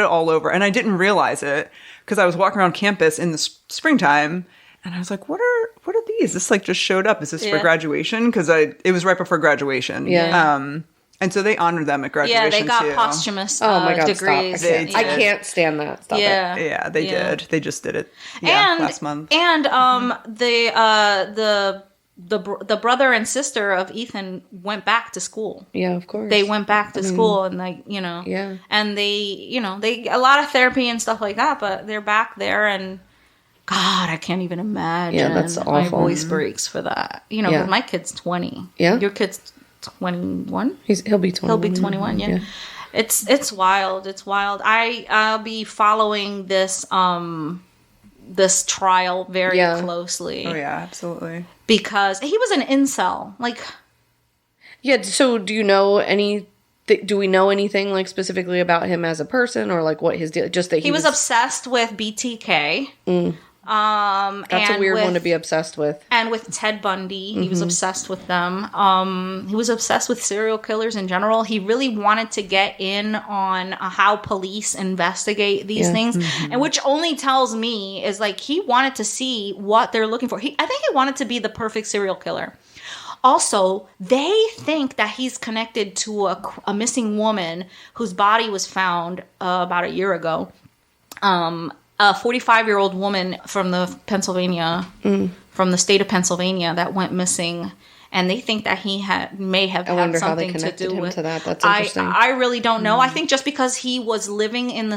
all over. And I didn't realize it because I was walking around campus in the springtime, and I was like, "What are these? This, like, just showed up. Is this for graduation?" Because it was right before graduation. Yeah. And so they honored them at graduation. Yeah, they got too. posthumous oh my God, degrees. Stop. I can't stand that. Stop it. Yeah, they did. They just did it last month. And the brother and sister of Ethan went back to school. Yeah, of course. They went back to school, and, like, and they a lot of therapy and stuff like that, but they're back there, and God, I can't even imagine. Yeah, that's awful. My voice breaks for that. Because my kid's 20. Yeah. Your kid's 21. He'll be 21. He'll be 21. Yeah. It's wild. It's wild. I'll be following this this trial very closely. Oh yeah, absolutely. Because he was an incel. Like, yeah. So do you know do we know anything like specifically about him as a person, or like what his deal? Just that he was obsessed with BTK. That's a weird one to be obsessed with. And with Ted Bundy, he was obsessed with them. He was obsessed with serial killers in general. He really wanted to get in on how police investigate these things, and which only tells me is like he wanted to see what they're looking for. I think he wanted to be the perfect serial killer. Also, they think that he's connected to a missing woman whose body was found about a year ago. A 45-year-old woman from the state of Pennsylvania that went missing, and they think that he may have had something to do with that. That's interesting. I really don't know. I think just because he was living in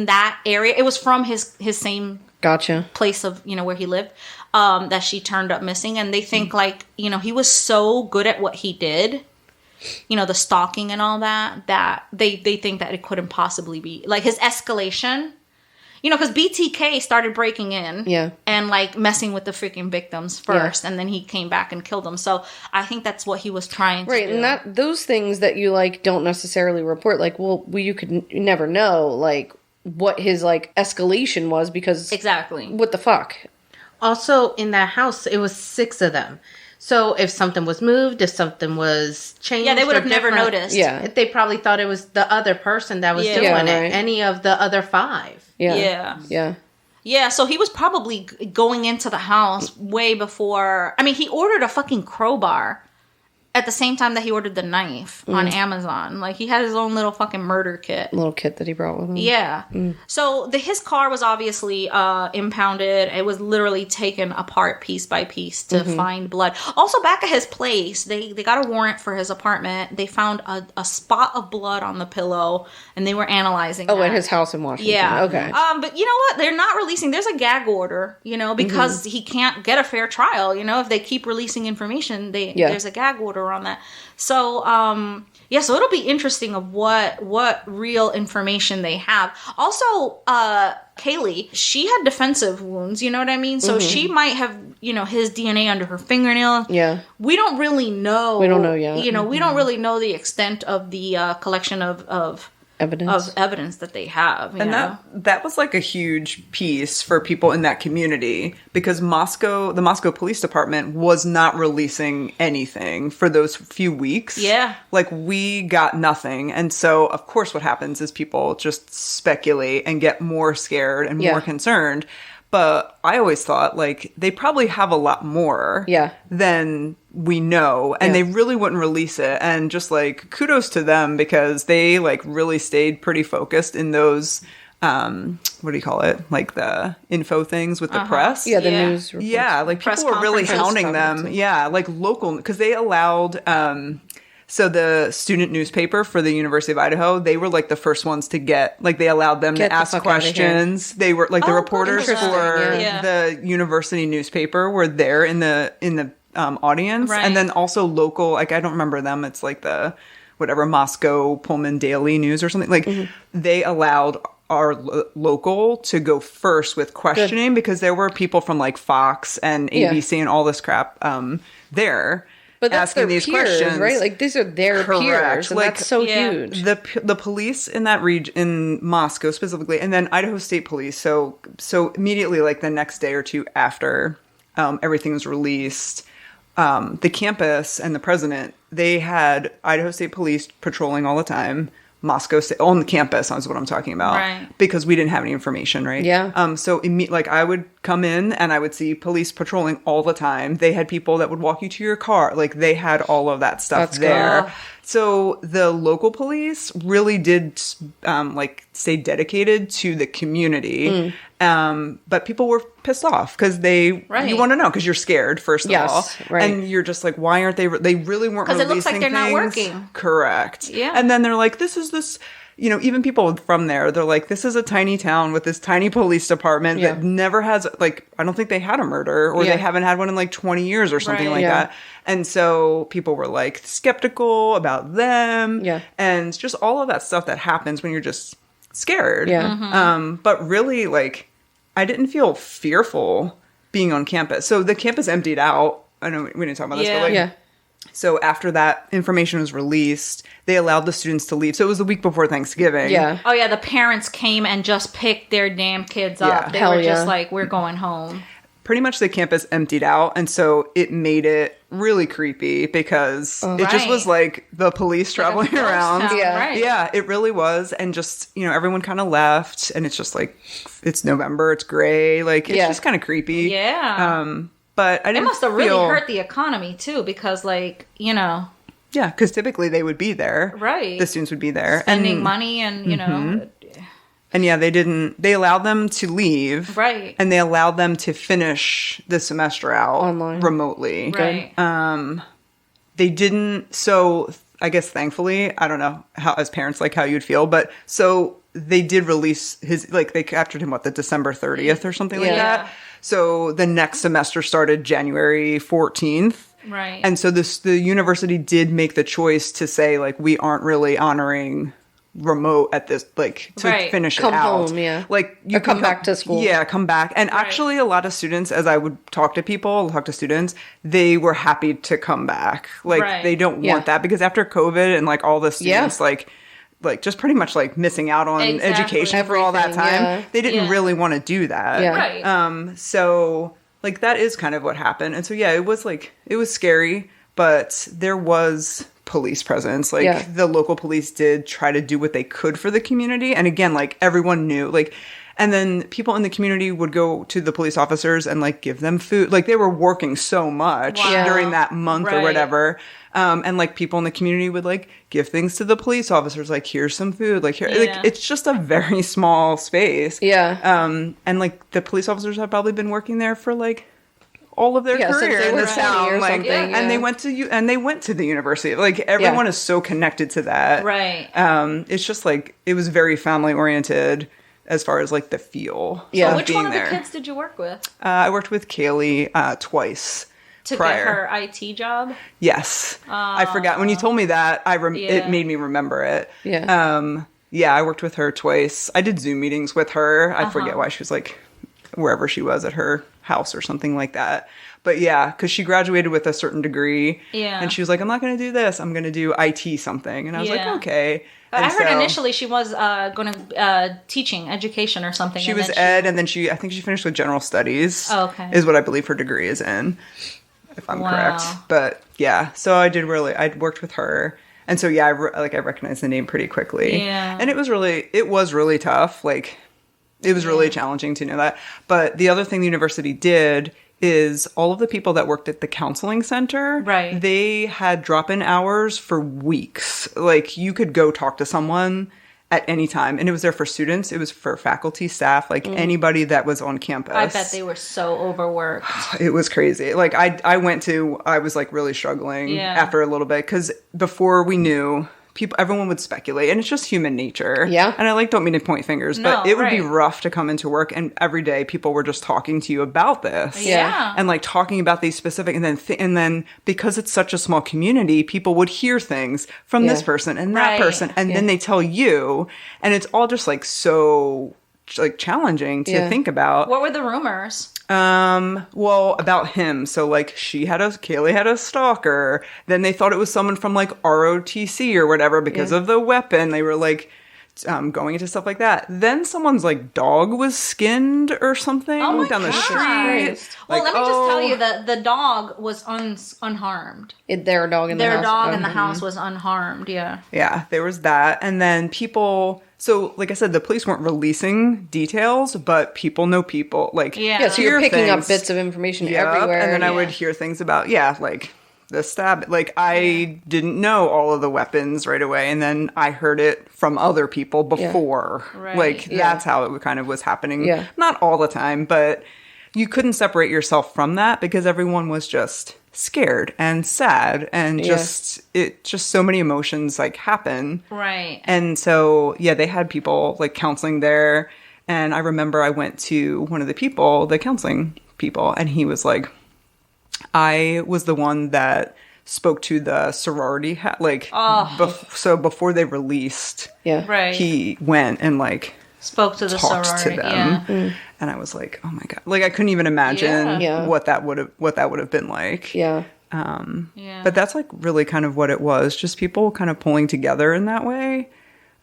that area, it was from his same place of where he lived, that she turned up missing, and they think he was so good at what he did. The stalking and all that they think that it couldn't possibly be like his escalation. Because BTK started breaking in and messing with the freaking victims first, and then he came back and killed them. So I think that's what he was trying to do. Right, and those things that you don't necessarily report, you could never know what his escalation was, because exactly what the fuck. Also, in that house, it was 6 of them. So if something was moved, if something was changed, they would have never noticed. Yeah, they probably thought it was the other person that was doing it. Any of the other 5. Yeah, so he was probably going into the house way before. I mean, he ordered a fucking crowbar at the same time that he ordered the knife on Amazon. He had his own little fucking murder kit. Little kit that he brought with him. Yeah. So his car was obviously impounded. It was literally taken apart piece by piece to find blood. Also, back at his place, they got a warrant for his apartment. They found a spot of blood on the pillow, and they were analyzing that. At his house in Washington. Yeah. Okay. But you know what? They're not releasing. There's a gag order, because he can't get a fair trial. If they keep releasing information, there's a gag order on that. So so it'll be interesting of what real information they have. Also, Kaylee, she had defensive wounds, you know what I mean? So she might have, his DNA under her fingernail. Yeah. We don't really know. We don't know yet. We don't really know the extent of the collection of evidence that they have. And that was a huge piece for people in that community, because the Moscow Police Department was not releasing anything for those few weeks. Yeah. We got nothing. And so, of course, what happens is people just speculate and get more scared and more concerned. But I always thought, they probably have a lot more than we know, and they really wouldn't release it. And just, kudos to them, because they, really stayed pretty focused in those, what do you call it? The info things with the press. Yeah, the news reports. Yeah, people were really hounding them. Yeah, local, because they allowed... So the student newspaper for the University of Idaho, they were the first ones to get, they allowed them to ask questions. They were the reporters for the university newspaper were there in the audience. Right. And then also local, I don't remember them. It's the whatever Moscow Pullman Daily News or something. They allowed our local to go first with questioning, because there were people from Fox and ABC and all this crap there. But that's asking these peers, questions, right? These are their peers, and that's so huge. The police in that region, in Moscow specifically, and then Idaho State Police. So immediately, the next day or two after everything was released, the campus and the president, they had Idaho State Police patrolling all the time. Moscow State on the campus is what I'm talking about, right? Because we didn't have any information, right? Yeah. So I would come in and I would see police patrolling all the time. They had people that would walk you to your car. They had all of that stuff there. Cool. So the local police really did stay dedicated to the community. But people were pissed off because you want to know, because you're scared, first of all. Right. And you're just why aren't they really weren't releasing things. Because it looks like they're not working. Correct. Yeah. And then they're this, even people from there, they're this is a tiny town with this tiny police department that never has, I don't think they had a murder, or they haven't had one in 20 years or something that. And so people were skeptical about them. Yeah. And just all of that stuff that happens when you're just scared. Yeah. But really, I didn't feel fearful being on campus. So the campus emptied out. I know we didn't talk about this, but like, so after that information was released, they allowed the students to leave. So it was the week before Thanksgiving. Yeah. Oh, yeah. The parents came and just picked their damn kids up. They were just like, we're going home. Pretty much the campus emptied out. And so it made it really creepy because it just was like the police traveling around. Yeah, it really was. And just, everyone kind of left. And it's just like, it's November. It's gray. Like, it's just kind of creepy. Yeah. But I didn't. It must have really hurt the economy too, because yeah, because typically they would be there, right? The students would be there, spending money, and and they allowed them to leave, right? And they allowed them to finish the semester out online, remotely, right? They didn't. So I guess thankfully, I don't know how as parents how you'd feel, but so they did release his they captured him the December 30th or something like that. So the next semester started January 14th. Right. And so the university did make the choice to say, we aren't really honoring remote at this, to finish come it out. Home, yeah. You come back to school. Yeah, come back. And actually a lot of students, as I would talk to students, they were happy to come back. They don't want that because after COVID and all the students, just pretty much missing out on education for all that time. They didn't really want to do that. Yeah. Right. So that is kind of what happened. And so, it was scary, but there was police presence. The local police did try to do what they could for the community. And again, everyone knew, and then people in the community would go to the police officers and give them food. They were working so much during that month or whatever. And people in the community would give things to the police officers, here's some food, here, it's just a very small space. Yeah. And the police officers have probably been working there for all of their career in this town, and they went to the university. Everyone is so connected to that. Right. It's just it was very family oriented as far as the feel. Yeah. So which one of the kids did you work with? I worked with Kaylee twice. To prior. Get her IT job? Yes. I forgot. When you told me that, it made me remember it. Yeah. I worked with her twice. I did Zoom meetings with her. I forget why she was wherever she was at her house or something like that. But yeah, because she graduated with a certain degree. Yeah. And she was like, I'm not going to do this. I'm going to do IT something. And I was like, okay. I heard initially she was going to teaching education or something. She was ed, and then I think she finished with general studies. Oh, okay. Is what I believe her degree is in, if I'm correct. But yeah, so I worked with her. And so, I recognized the name pretty quickly. Yeah. And it was really tough. It was really challenging to know that. But the other thing the university did is all of the people that worked at the counseling center, right? They had drop-in hours for weeks. You could go talk to someone at any time. And it was there for students. It was for faculty, staff, anybody that was on campus. I bet they were so overworked. It was crazy. I was really struggling after a little bit because before we knew, everyone would speculate, and it's just human nature. Yeah. And I don't mean to point fingers, but it would be rough to come into work and every day people were just talking to you about this. Yeah. And talking about these specific, and then because it's such a small community, people would hear things from this person and that person, and then they tell you, and it's all just so challenging to think about. What were the rumors? Well, about him. So Kaylee had a stalker. Then they thought it was someone from ROTC or whatever because of the weapon. They were going into stuff like that. Then someone's dog was skinned or something down the street. Well, let me just tell you that the dog was unharmed. Their dog in the house. Their dog in the house was unharmed. Yeah. Yeah, there was that, and then people. So, like I said, the police weren't releasing details, but people know people. So you're picking up bits of information everywhere. And then I would hear things about, the stab. I didn't know all of the weapons right away, and then I heard it from other people before. Yeah. Right. That's how it kind of was happening. Yeah. Not all the time, but you couldn't separate yourself from that because everyone was just scared and sad and just so many emotions happen. Right. And so they had people counseling there, and I remember I went to one of the counseling people, and he was I was the one that spoke to the sorority so before they released, right, he went and spoke to the talked sorority. to them. Yeah. And I was like, oh my God. Like, I couldn't even imagine what that would have been like. Yeah. But that's like really kind of what it was. Just people kind of pulling together in that way.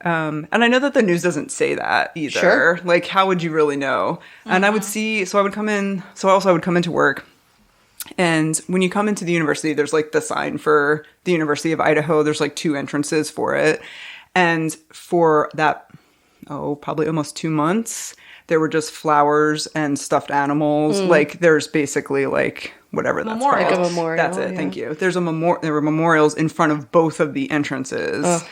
And I know that the news doesn't say that either. Sure. Like, how would you really know? And I would see, I would come into work. And when you come into the university, there's like the sign for the University of Idaho. There's like 2 entrances for it. And for that, probably almost 2 months, there were just flowers and stuffed animals. Like, there's basically like whatever that's called. Like a memorial. That's it. Yeah. Thank you. There were memorials in front of both of the entrances. Ugh.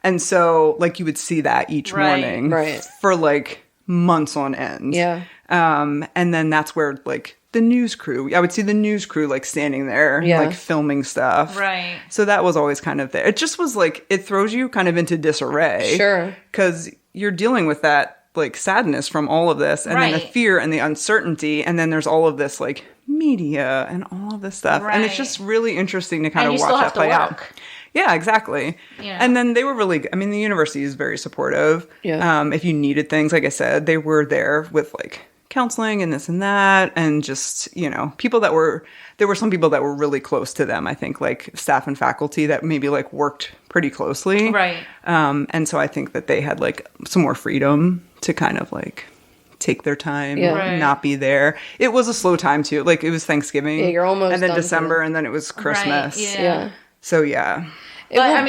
And so, like, you would see that each morning for like months on end. Yeah. And then that's where like the news crew, I would see the news crew like standing there, like filming stuff. Right. So that was always kind of there. It just was like, it throws you kind of into disarray. Sure. Because you're dealing with that like sadness from all of this, and then the fear and the uncertainty. And then there's all of this like media and all of this stuff. And it's just really interesting to kind of watch that play out. Yeah, exactly. Yeah. And then they were really, the university is very supportive. Yeah. If you needed things, like I said, they were there with like counseling and this and that, and just, people there were some people that were really close to them, I think, like staff and faculty that maybe like worked pretty closely. Right. And so I think that they had like some more freedom to kind of like take their time, not be there. It was a slow time too. Like, it was Thanksgiving. Yeah, you're almost and then done December, and then it was Christmas. Right, yeah. So yeah. But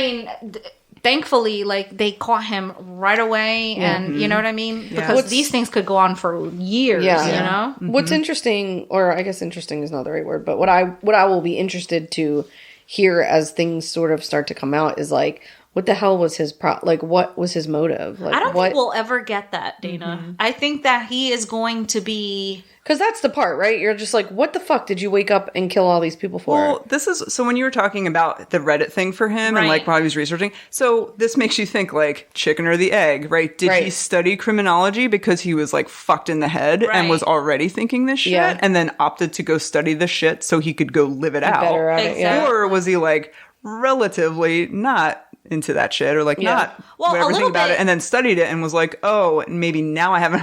thankfully, like, they caught him right away, and you know what I mean? Because these things could go on for years, you know? Mm-hmm. What's interesting, or I guess interesting is not the right word, but what I will be interested to hear as things sort of start to come out is like, what the hell was his what was his motive? Like, I don't think we'll ever get that, Dana. Mm-hmm. I think that he is going to be... Because that's the part, right? You're just like, what the fuck did you wake up and kill all these people for? Well, so when you were talking about the Reddit thing for him, and like while he was researching, so this makes you think like chicken or the egg, right? Did he study criminology because he was like fucked in the head and was already thinking this shit, and then opted to go study the shit so he could go live it out? Better at it, Or was he like relatively not into that shit, or like not everything about it, and then studied it and was like, oh, maybe now I can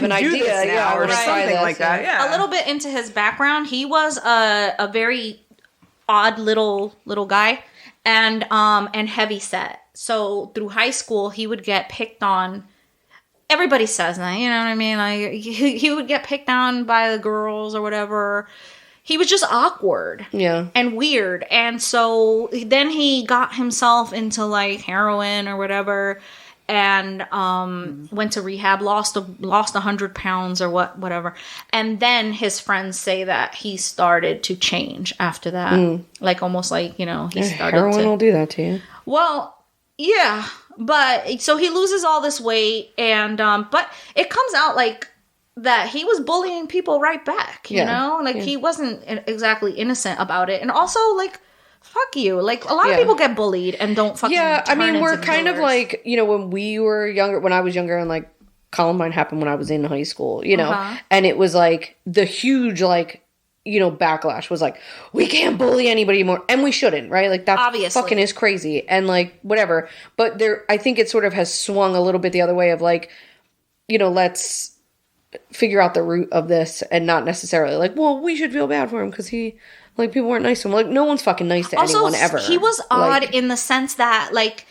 do idea. this now, or something like that. Yeah, a little bit into his background, he was a very odd little guy, and heavy set. So through high school, he would get picked on. Everybody says that, you know what I mean? Like, he would get picked on by the girls or whatever. He was just awkward and weird. And so then he got himself into like heroin or whatever, and went to rehab, lost 100 pounds or whatever. And then his friends say that he started to change after that. Like, almost like, he started heroin will do that to you. Well, yeah. But so he loses all this weight, and but it comes out like that he was bullying people right back, you know? Like, he wasn't exactly innocent about it. And also, like, fuck you. Like, a lot of people get bullied and don't fucking we're kind of like, when we were younger, when I was younger, and, like, Columbine happened when I was in high school, you know? And it was, like, the huge, like, backlash was, like, we can't bully anybody anymore. And we shouldn't, right? Like, that fucking is crazy. And, like, whatever. But I think it sort of has swung a little bit the other way of, like, let's figure out the root of this, and not necessarily like, well, we should feel bad for him because he, like, people weren't nice to him. Like, no one's fucking nice to anyone ever. He was odd in the sense that, like,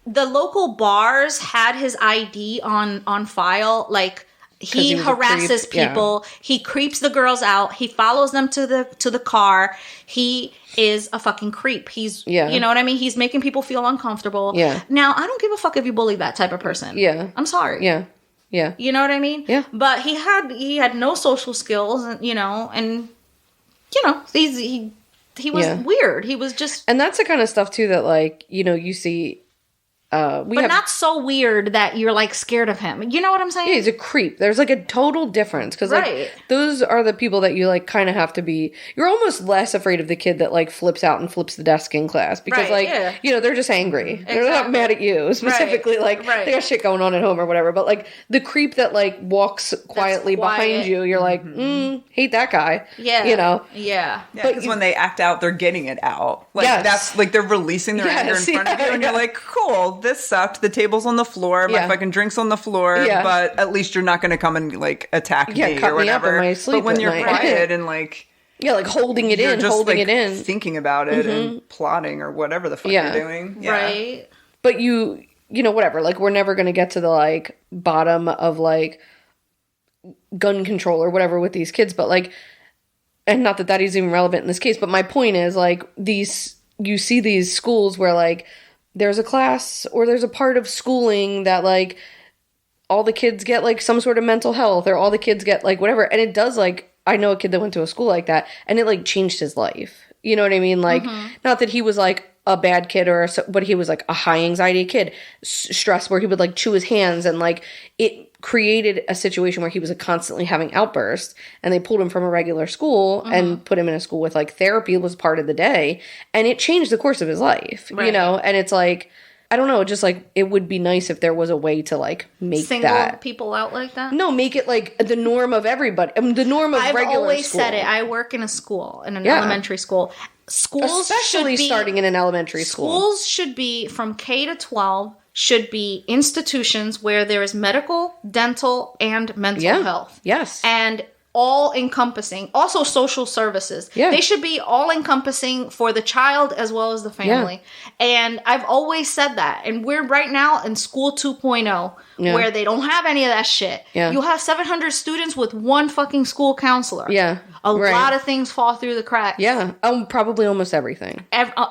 the local bars had his ID on file. Like, he harasses people. He creeps the girls out. He follows them to the car. He is a fucking creep. He's, you know what I mean? He's making people feel uncomfortable. Yeah. Now, I don't give a fuck if you bully that type of person. Yeah. I'm sorry. Yeah. Yeah. You know what I mean? Yeah. But he had no social skills, and he was weird. He was just... And that's the kind of stuff, too, that, like, you see... not so weird that you're, like, scared of him. You know what I'm saying? Yeah, he's a creep. There's, like, a total difference. Because, like, those are the people that you, like, kind of have to be... You're almost less afraid of the kid that, like, flips out and flips the desk in class. Because, they're just angry. Exactly. They're not mad at you, specifically. Like, they got shit going on at home or whatever. But, like, the creep that, like, walks quietly behind you, you're like, hate that guy. Yeah. Yeah. Because when they act out, they're getting it out. Like, that's, like, they're releasing their anger in front of you. And you're like, cool. this sucked. The table's on the floor. My fucking drink's on the floor. Yeah. But at least you're not going to come and like attack me cut or whatever. me up in my sleep but when at you're night. quiet and like... Yeah, like holding it in, thinking about it and plotting or whatever the fuck you're doing. Yeah. Right. But you know, whatever. Like, we're never going to get to the, like, bottom of, like, gun control or whatever with these kids. But, like, and not that that is even relevant in this case, but my point is, like, you see these schools where, like, there's a class or there's a part of schooling that, like, all the kids get, like, some sort of mental health or all the kids get, like, whatever. And it does, like, I know a kid that went to a school like that and it, like, changed his life. You know what I mean? Like, not that he was, like, a bad kid but he was, like, a high anxiety kid. Stress where he would, like, chew his hands and, like, it created a situation where he was constantly having outbursts, and they pulled him from a regular school and put him in a school with, like, therapy was part of the day, and it changed the course of his life, you know? And it's like, I don't know, just like, it would be nice if there was a way to, like, make Single people out like that? No, make it, like, the norm of everybody. The norm of regular school. I've always said it. I work in a school, in an elementary school. Schools especially starting in an elementary school. Schools should be, from K to 12, should be institutions where there is medical, dental, and mental health. Yes. And all encompassing. Also social services. Yeah. They should be all encompassing for the child as well as the family. Yeah. And I've always said that. And we're right now in school 2.0 where they don't have any of that shit. Yeah. You have 700 students with one fucking school counselor. Yeah. A lot of things fall through the cracks. Yeah. Probably almost everything.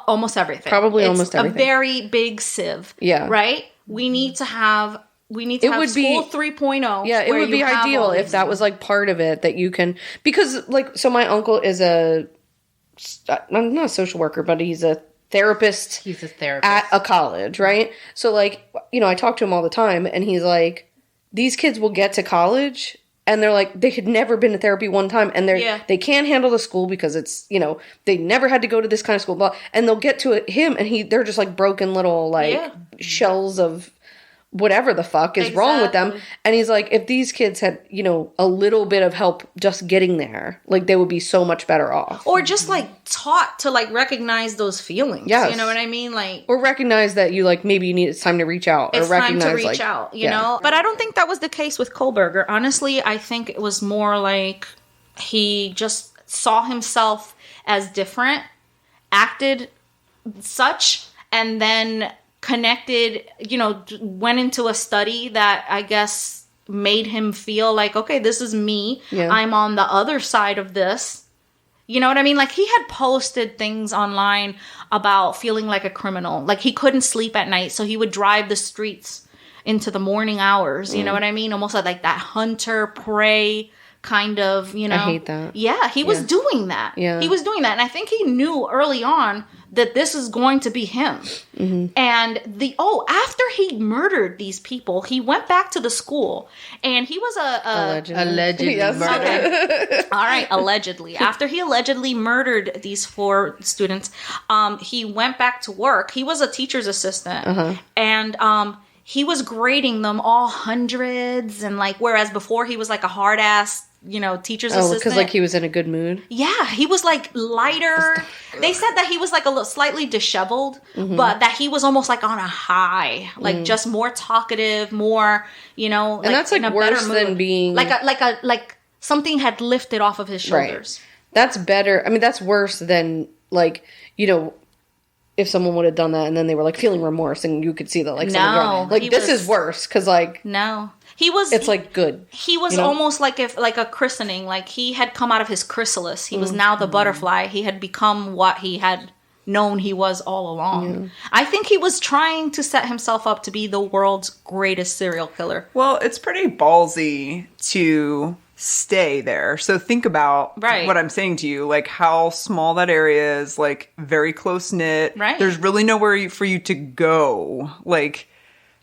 Almost everything. Probably almost everything. It's a very big sieve. Yeah. Right? We need to have school 3.0. Yeah, it would be ideal if that was, like, part of it, that you can, because, like, so my uncle is not a social worker, but he's a therapist. He's a therapist. At a college, right? So, like, you know, I talk to him all the time, and he's like, these kids will get to college, and they're like, they had never been to therapy one time, and they can't handle the school because it's, you know, they never had to go to this kind of school, blah, and they'll get to him, and they're just, like, broken little, like, shells of whatever the fuck is wrong with them. And he's like, if these kids had, you know, a little bit of help just getting there, like, they would be so much better off. Or just, like, taught to, like, recognize those feelings. Yes. You know what I mean? Like, or recognize that you, like, maybe it's time to reach out. It's or recognize, time to reach out, you know? But I don't think that was the case with Kohlberger. Honestly, I think it was more like he just saw himself as different, acted such, and then connected, you know, went into a study that I guess made him feel like, okay, this is me. Yeah. I'm on the other side of this. You know what I mean? Like, he had posted things online about feeling like a criminal. Like, he couldn't sleep at night, so he would drive the streets into the morning hours. You know what I mean? Almost like that hunter prey kind of, you know. I hate that. Yeah, he was doing that. Yeah. He was doing that. And I think he knew early on that this is going to be him. Mm-hmm. And after he murdered these people, he went back to the school, and he was allegedly murdered. All right, allegedly. After he allegedly murdered these 4 students, he went back to work. He was a teacher's assistant, and he was grading them all hundreds, and, like, whereas before he was like a hard ass, you know, teacher's assistant. Because, like, he was in a good mood? Yeah, he was, like, lighter. They said that he was, like, a little slightly disheveled, but that he was almost, like, on a high. Like, just more talkative, more, you know, and that's, like, worse than being... Like something had lifted off of his shoulders. Right. That's better. I mean, that's worse than, like, you know, if someone would have done that and then they were, like, feeling remorse and you could see that, like, someone... Like, this is worse, because, like... No. It's like good. He was almost like a christening. Like, he had come out of his chrysalis. He was now the butterfly. He had become what he had known he was all along. Yeah. I think he was trying to set himself up to be the world's greatest serial killer. Well, it's pretty ballsy to stay there. So think about what I'm saying to you, like, how small that area is, like, very close knit. Right. There's really nowhere for you to go. Like,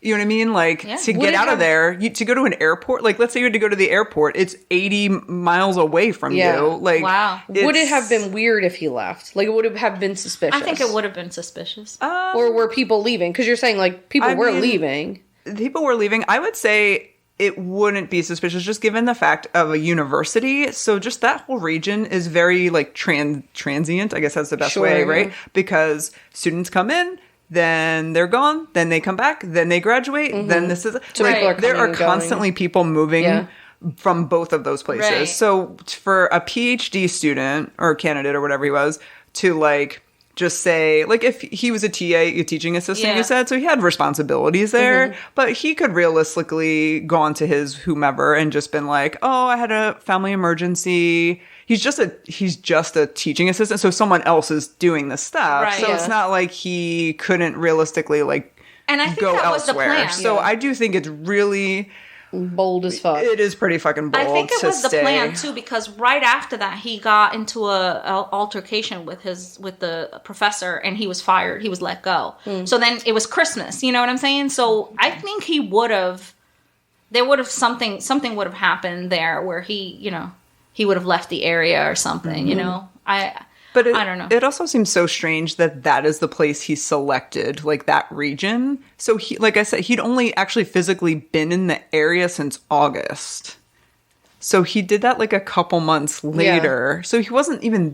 you know what I mean? Like, to get out of there, to go to an airport, like, let's say you had to go to the airport, it's 80 miles away from you. Like, wow. Would it have been weird if he left? Like, it would have been suspicious. I think it would have been suspicious. Or were people leaving? Because you're saying, like, people were leaving. People were leaving. I would say it wouldn't be suspicious, just given the fact of a university. So just that whole region is very, like, transient, I guess that's the best way, right? Yeah. Because students come in, then they're gone, then they come back, then they graduate, then this is... So there are constantly people moving from both of those places. Right. So for a PhD student or candidate or whatever he was to like just say, like if he was a TA, a teaching assistant, you said, so he had responsibilities there, but he could realistically go on to his whomever and just been like, oh, I had a family emergency. He's just a teaching assistant, so someone else is doing the stuff. Right. So it's not like he couldn't realistically like And I think go that was the elsewhere. plan. So I do think it's really bold as fuck. It is pretty fucking bold. I think it was to the plan too, because right after that he got into a altercation with the professor, and he was fired. He was let go. So then it was Christmas. You know what I'm saying? So I think something would have happened there where he would have left the area or something. You know, But I don't know. It also seems so strange that is the place he selected, like that region. So he, like I said, he'd only actually physically been in the area since August. So he did that like a couple months later. Yeah. So he wasn't even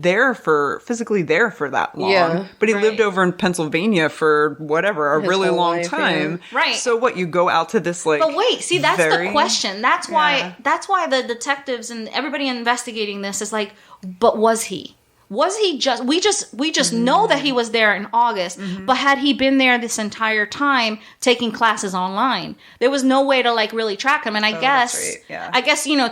physically there for that long. Yeah. But he lived over in Pennsylvania for whatever, a really long time. Yeah. Right. So what, you go out to this like... But wait, see, that's the question. That's why the detectives and everybody investigating this is like, but was he? Was he just... We just know that he was there in August, but had he been there this entire time taking classes online? There was no way to like really track him. And I guess,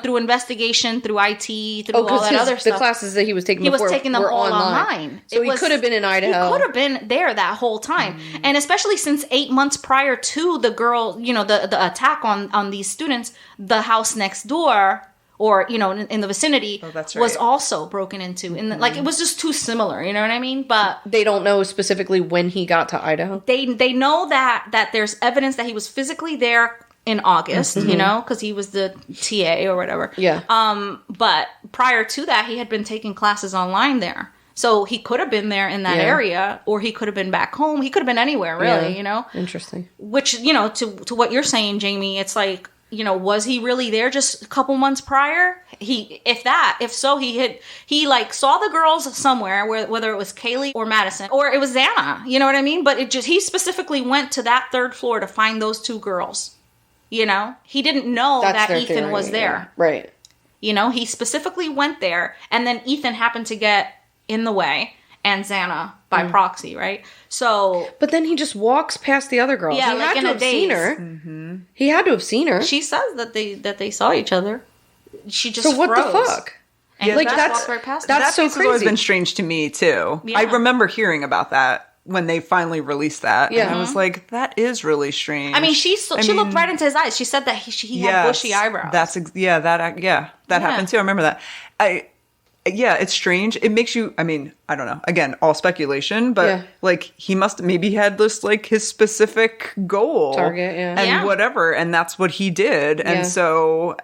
through investigation, through IT, through all that other stuff. The classes that he was taking them all online. So he could have been in Idaho. He could have been there that whole time. And especially since 8 months prior to the girl, the attack on these students, the house next door... or, in the vicinity, was also broken into. And like, it was just too similar, you know what I mean? But they don't know specifically when he got to Idaho. They know that there's evidence that he was physically there in August, because he was the TA or whatever. Yeah. But prior to that, he had been taking classes online there. So he could have been there in that area, or he could have been back home. He could have been anywhere, really, Interesting. Which, to what you're saying, Jamie, it's like, was he really there just a couple months prior? If so, he like saw the girls somewhere, whether it was Kaylee or Madison, or it was Xana, you know what I mean? But he specifically went to that third floor to find those two girls. He didn't know that Ethan was there. Right. He specifically went there, and then Ethan happened to get in the way, and Xana by proxy, right? So, but then he just walks past the other girl. Yeah, he like had to have seen her. Mm-hmm. He had to have seen her. She says that they saw each other. She just so what froze. the fuck? And like walked right past that's so crazy. Has always been strange to me too. Yeah. I remember hearing about that when they finally released that. Yeah, and I was like, that is really strange. I mean, she looked right into his eyes. She said that he had bushy eyebrows. That happened too. I remember that. It's strange. It makes you, I don't know. Again, all speculation, but like maybe he had this like his specific goal. Target, and whatever. And that's what he did. And so,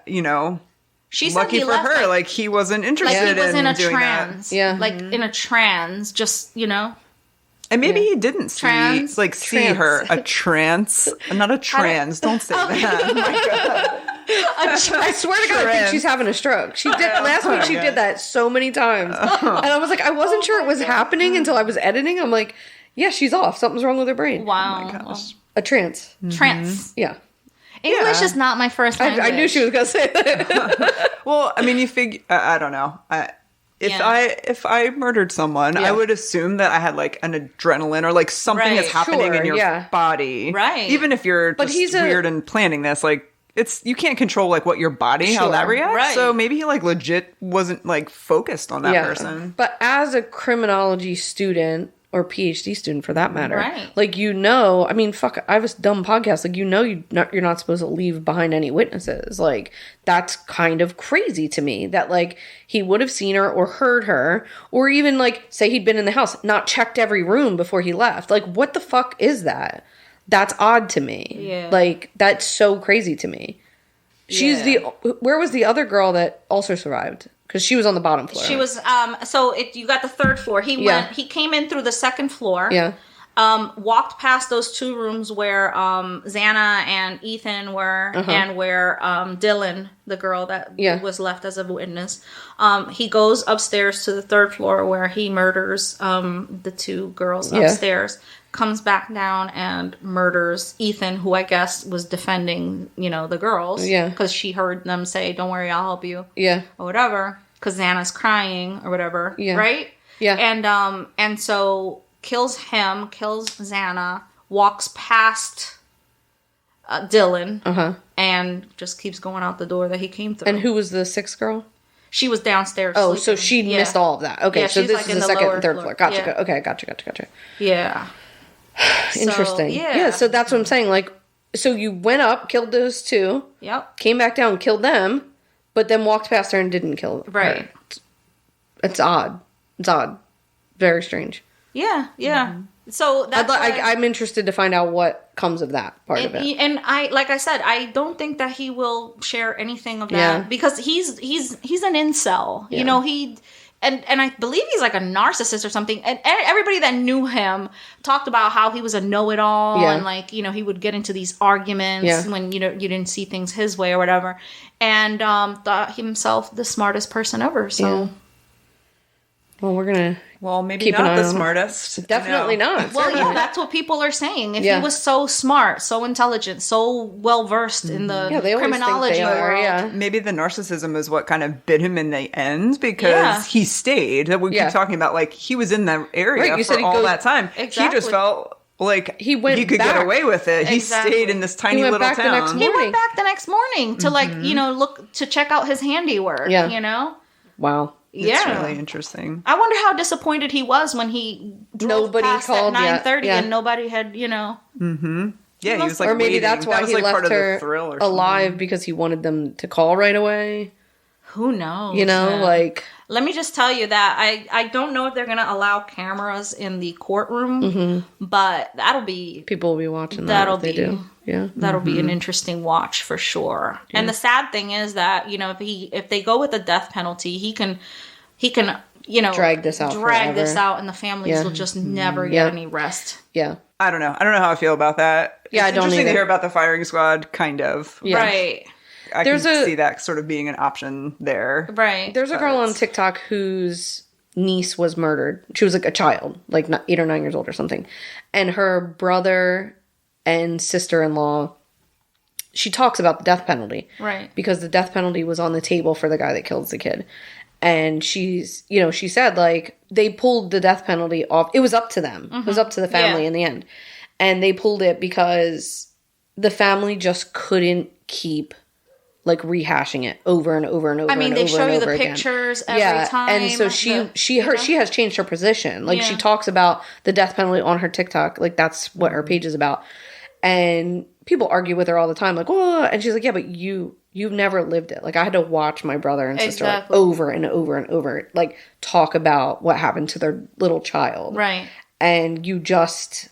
she lucky for her, like he wasn't interested in a doing trans. That. Yeah. Like in a trans, just, And maybe he didn't see her. A trance. Not a trans. Don't say that. Oh my God. I swear to God, I think she's having a stroke. She did last week. She did that so many times, and I was like, I wasn't sure it was happening until I was editing. I'm like, yeah, she's off. Something's wrong with her brain. Wow. Oh my gosh. A trance. Trance. Yeah. English is not my first language. I knew she was gonna say that. Well, you figure. I don't know. If I murdered someone, I would assume that I had like an adrenaline or like something is happening in your body, right? Even if you're just weird and planning this, like. You can't control like what your body, how that reacts. Right. So maybe he like legit wasn't like focused on that person. But as a criminology student or PhD student for that matter, right. like, fuck, I have a dumb podcast. Like, you're not supposed to leave behind any witnesses. Like, that's kind of crazy to me that like he would have seen her or heard her, or even like say he'd been in the house, not checked every room before he left. Like, what the fuck is that? That's odd to me. Yeah. Like, that's so crazy to me. Where was the other girl that also survived? Because she was on the bottom floor. She was, you got the third floor. He came in through the second floor. Yeah. Walked past those two rooms where Xana and Ethan were, and where Dylan, the girl that was left as a witness. He goes upstairs to the third floor where he murders the two girls upstairs. comes back down and murders Ethan, who I guess was defending, the girls. Yeah. Because she heard them say, don't worry, I'll help you. Yeah. Or whatever. Because Xana's crying or whatever. Yeah. Right? Yeah. And so kills him, kills Xana, walks past Dylan, and just keeps going out the door that he came through. And who was the sixth girl? She was downstairs. Oh, sleeping. so she missed all of that. Okay, so this is the second and third floor. Gotcha. Yeah. Okay, gotcha. Yeah. Interesting. So, yeah, so that's what I'm saying. Like, so you went up, killed those two. Yep. Came back down, killed them, but then walked past her and didn't kill her. Right. It's odd. Very strange. Yeah. So that's I'm interested to find out what comes of that part of it. And like I said, I don't think that he will share anything of that Yeah. because he's an incel. Yeah. And I believe he's like a narcissist or something. And everybody that knew him talked about how he was a know-it-all and he would get into these arguments when you didn't see things his way or whatever, and thought himself the smartest person ever. So. Well, we're gonna. Well, maybe keep not the smartest. Definitely not. Well, that's what people are saying. If he was so smart, so intelligent, so well versed in the criminology world, maybe the narcissism is what kind of bit him in the end because he stayed. We keep talking about like he was in the area for all that time. Exactly. He just felt like he could get away with it. He stayed in this tiny little town. He went back the next morning to look to check out his handiwork. Yeah. Wow. It's really interesting. I wonder how disappointed he was when he drove past called at 9:30 and nobody had, Mm-hmm. Yeah, he was like, or maybe waiting. that's why that was, he like, left part her of the thrill or alive something. because he wanted them to call right away. Who knows? Like. Let me just tell you that I don't know if they're going to allow cameras in the courtroom, but that'll be... People will be watching that. That'll if they be... do. Yeah. That'll be an interesting watch for sure. Yeah. And the sad thing is that, if they go with the death penalty, he can drag this out and the families will just never get any rest. Yeah. I don't know how I feel about that. Yeah, it's interesting to hear about the firing squad, kind of. Yeah. Right. I can see that sort of being an option there. Right. There's a girl on TikTok whose niece was murdered. She was like a child, like 8 or 9 years old or something. And her brother and sister-in-law, she talks about the death penalty. Right. Because the death penalty was on the table for the guy that killed the kid. And she said, like, they pulled the death penalty off. It was up to them. It was up to the family in the end. And they pulled it because the family just couldn't keep, like, rehashing it over and over and over. I mean, they show you the pictures every time. And so she has changed her position. Like, she talks about the death penalty on her TikTok. Like, that's what her page is about. And people argue with her all the time, like, "Whoa!" And she's like, "Yeah, but you've never lived it. Like, I had to watch my brother and sister like, over and over and over, like, talk about what happened to their little child, right? And you just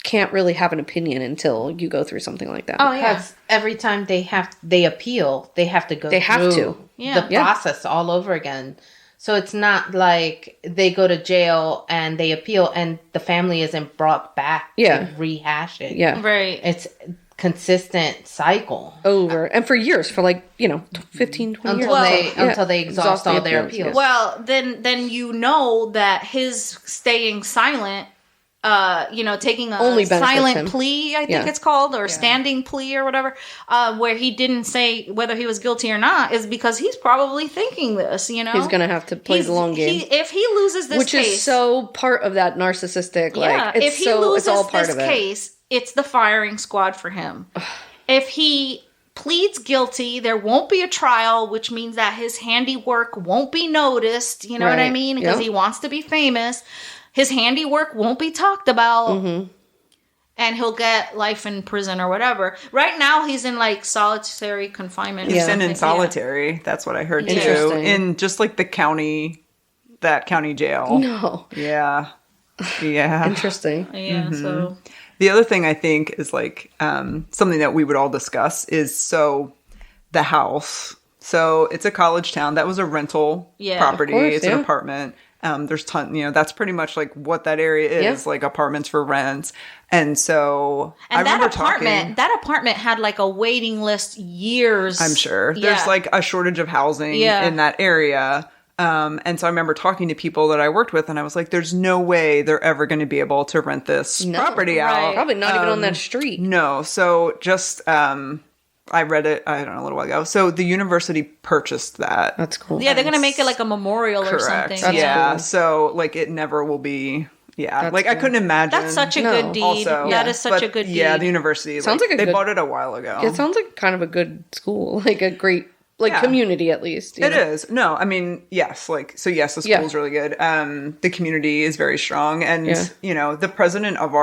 can't really have an opinion until you go through something like that. Oh yeah, because every time they appeal, they have to go through the process all over again. So it's not like they go to jail and they appeal and the family isn't brought back to rehash it. Yeah. Right. It's consistent cycle. Over. And for years, for 15, 20 years. Until they exhaust all their appeals. Yes. Well, then you know that his staying silent, taking a silent plea, I think it's called, or standing plea or whatever, where he didn't say whether he was guilty or not, is because he's probably thinking this, He's going to have to play the long game. If he loses this case... Which is so part of that narcissistic, if he loses this case, it's the firing squad for him. If he pleads guilty, there won't be a trial, which means that his handiwork won't be noticed, you know what I mean? Because he wants to be famous. His handiwork won't be talked about, and he'll get life in prison or whatever. Right now, he's in solitary confinement. He's in solitary. That's what I heard too. In just the county jail. No. Yeah. Yeah. Interesting. Yeah. So the other thing I think is something that we would all discuss is the house. So it's a college town. That was a rental property. Course, it's an apartment. There's that's pretty much what that area is, apartments for rent. And so I remember that apartment had a waiting list years. I'm sure there's a shortage of housing in that area. And so I remember talking to people that I worked with, and I was like, there's no way they're ever going to be able to rent this property out. Probably not even on that street. No. So just, I read it, I don't know, a little while ago. So the university purchased that. That's cool. Yeah, they're going to make it like a memorial or something. That's cool. So like it never will be. Yeah, That's like cool. I couldn't imagine. That's such a good deed. Also, That is such a good deed. Yeah, the university. Sounds like a they good- bought it a while ago. It sounds like kind of a good school, like a great community at least. It is. No, I mean, yes. Like, so yes, the school's really good. The community is very strong. And, the president of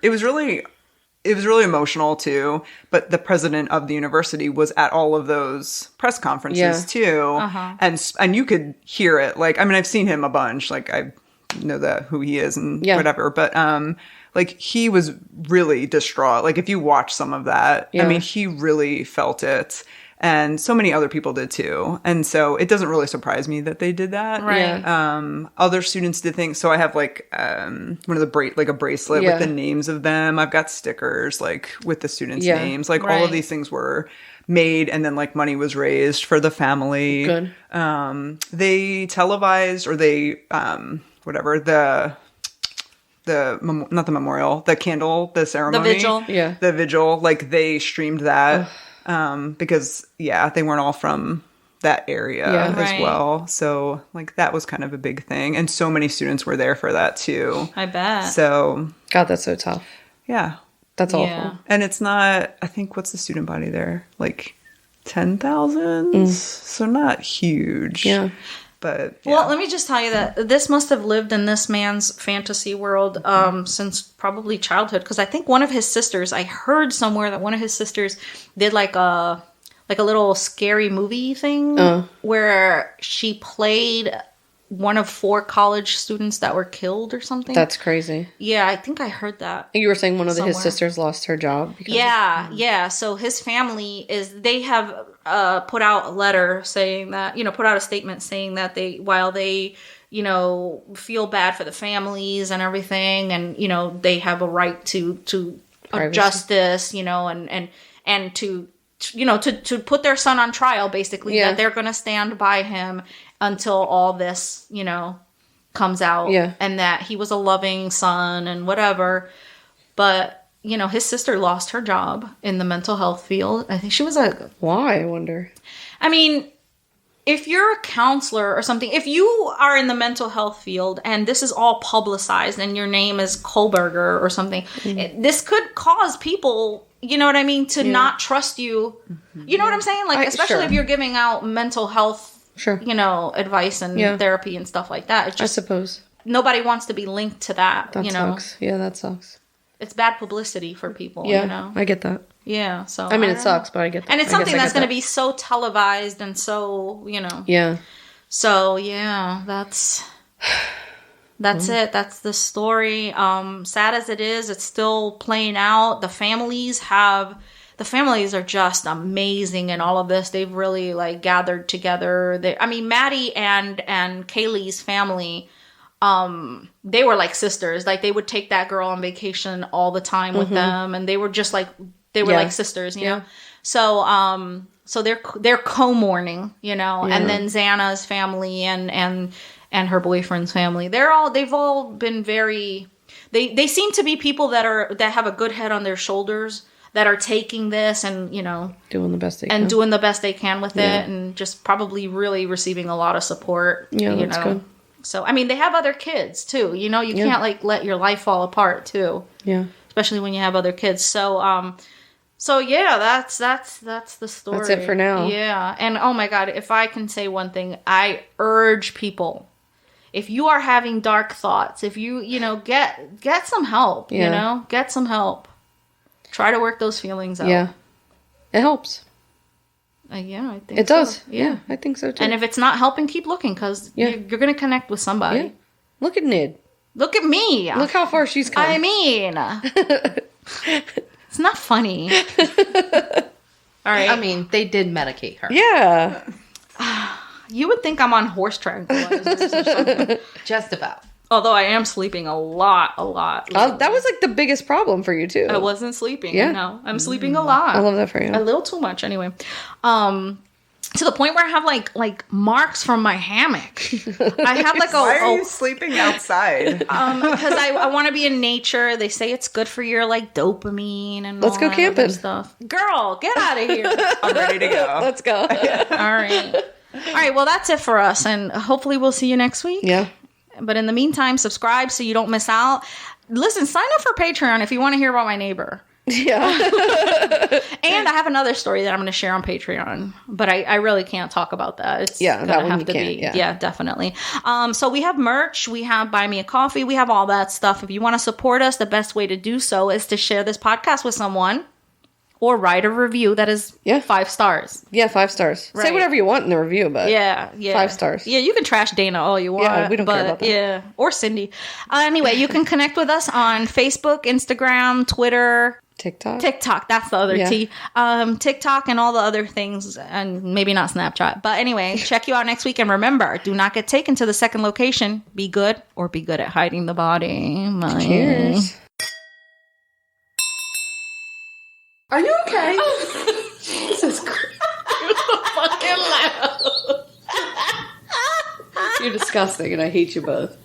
it was really emotional too, but the president of the university was at all of those press conferences too. And you could hear it. Like, I mean, I've seen him a bunch. Like, I know who he is and whatever, but, like he was really distraught. Like if you watch some of that, I mean, he really felt it. And so many other people did too. And so it doesn't really surprise me that they did that. Right. Other students did things. So I have like one of the a bracelet with the names of them. I've got stickers like with the students' names. Like all of these things were made, and then like money was raised for the family. Good. They televised or they not the memorial, the candle, the ceremony, the vigil, like they streamed that. Because they weren't all from that area as well. So like that was kind of a big thing. And so many students were there for that too. I bet. So God, that's so tough. Yeah. That's awful. And it's not, I think, what's the student body there? Like 10,000? So not huge. Yeah. But well, let me just tell you that this must have lived in this man's fantasy world since probably childhood. Because I think one of his sisters, I heard somewhere that one of his sisters did like a little scary movie thing where she played one of 4 college students that were killed or something. That's crazy. Yeah, I think I heard that. You were saying one of his sisters lost her job? Yeah. So his family they have put out a letter saying that, put out a statement saying that while they, feel bad for the families and everything, and, they have a right to justice, and to put their son on trial, basically, that they're going to stand by him until all this, comes out, and that he was a loving son and whatever. But, his sister lost her job in the mental health field. I think she was Why, I wonder? I mean, if you're a counselor or something, if you are in the mental health field and this is all publicized and your name is Kohlberger or something, this could cause people, you know what I mean, to not trust you. You know what I'm saying? Like, especially if you're giving out mental health, advice and therapy and stuff like that. It's just, I suppose. Nobody wants to be linked to that, That sucks. Yeah, that sucks. It's bad publicity for people, I get that. Yeah, so... I mean, it sucks, but I get that. And it's something that's going to be so televised and so, Yeah. So, yeah, that's it. That's the story. Sad as it is, it's still playing out. The families are just amazing in all of this. They've really, like, gathered together. Maddie and Kaylee's family... they were like sisters. Like they would take that girl on vacation all the time with them, and they were just like like sisters, you know. So so they're co-mourning, and then Xana's family and her boyfriend's family. They've all been very. They seem to be people that have a good head on their shoulders, that are taking this and doing the best they can with it, and just probably really receiving a lot of support. Yeah, that's good. So, I mean, they have other kids, too. You can't, like, let your life fall apart, too. Yeah. Especially when you have other kids. So, yeah, that's the story. That's it for now. Yeah. And, oh, my God, if I can say one thing, I urge people, if you are having dark thoughts, if you, get some help, get some help. Try to work those feelings out. Yeah. It helps. Yeah, I think it does. So. Yeah, I think so too. And if it's not helping, keep looking, because you're going to connect with somebody. Yeah. Look at Nid. Look at me. Look how far she's come. I mean, it's not funny. All right. I mean, they did medicate her. Yeah. You would think I'm on horse tranquilizers or something. Just about. Although I am sleeping a lot. That was like the biggest problem for you too. I wasn't sleeping. Yeah. No, I'm sleeping a lot. I love that for you. A little too much anyway. So to the point where I have like marks from my hammock. I have like Why are you sleeping outside? Because I want to be in nature. They say it's good for your like dopamine and let's all go that camping other stuff. Girl, get out of here. I'm ready to go. Let's go. All right, well that's it for us, and hopefully we'll see you next week. Yeah, but in the meantime, subscribe so you don't miss out. Listen, sign up for Patreon if you want to hear about my neighbor. Yeah. And I have another story that I'm going to share on Patreon, but I really can't talk about that. It's that one have you to can't, be. yeah. Yeah, definitely. So we have merch, we have Buy Me a Coffee, we have all that stuff. If you want to support us, the best way to do so is to share this podcast with someone or write a review that is 5 stars. Yeah, 5 stars. Right. Say whatever you want in the review, but yeah, 5 stars. Yeah, you can trash Dana all you want. Yeah, we don't care about that. Yeah, or Cindy. Anyway, you can connect with us on Facebook, Instagram, Twitter. TikTok, that's the other T. TikTok and all the other things, and maybe not Snapchat. But anyway, check you out next week. And remember, do not get taken to the second location. Be good or be good at hiding the body. Bye. Cheers. Are you okay? This is fucking loud. You're disgusting, and I hate you both.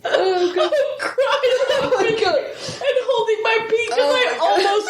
Oh, God. I'm crying. Oh, my God. And holding my pee because I almost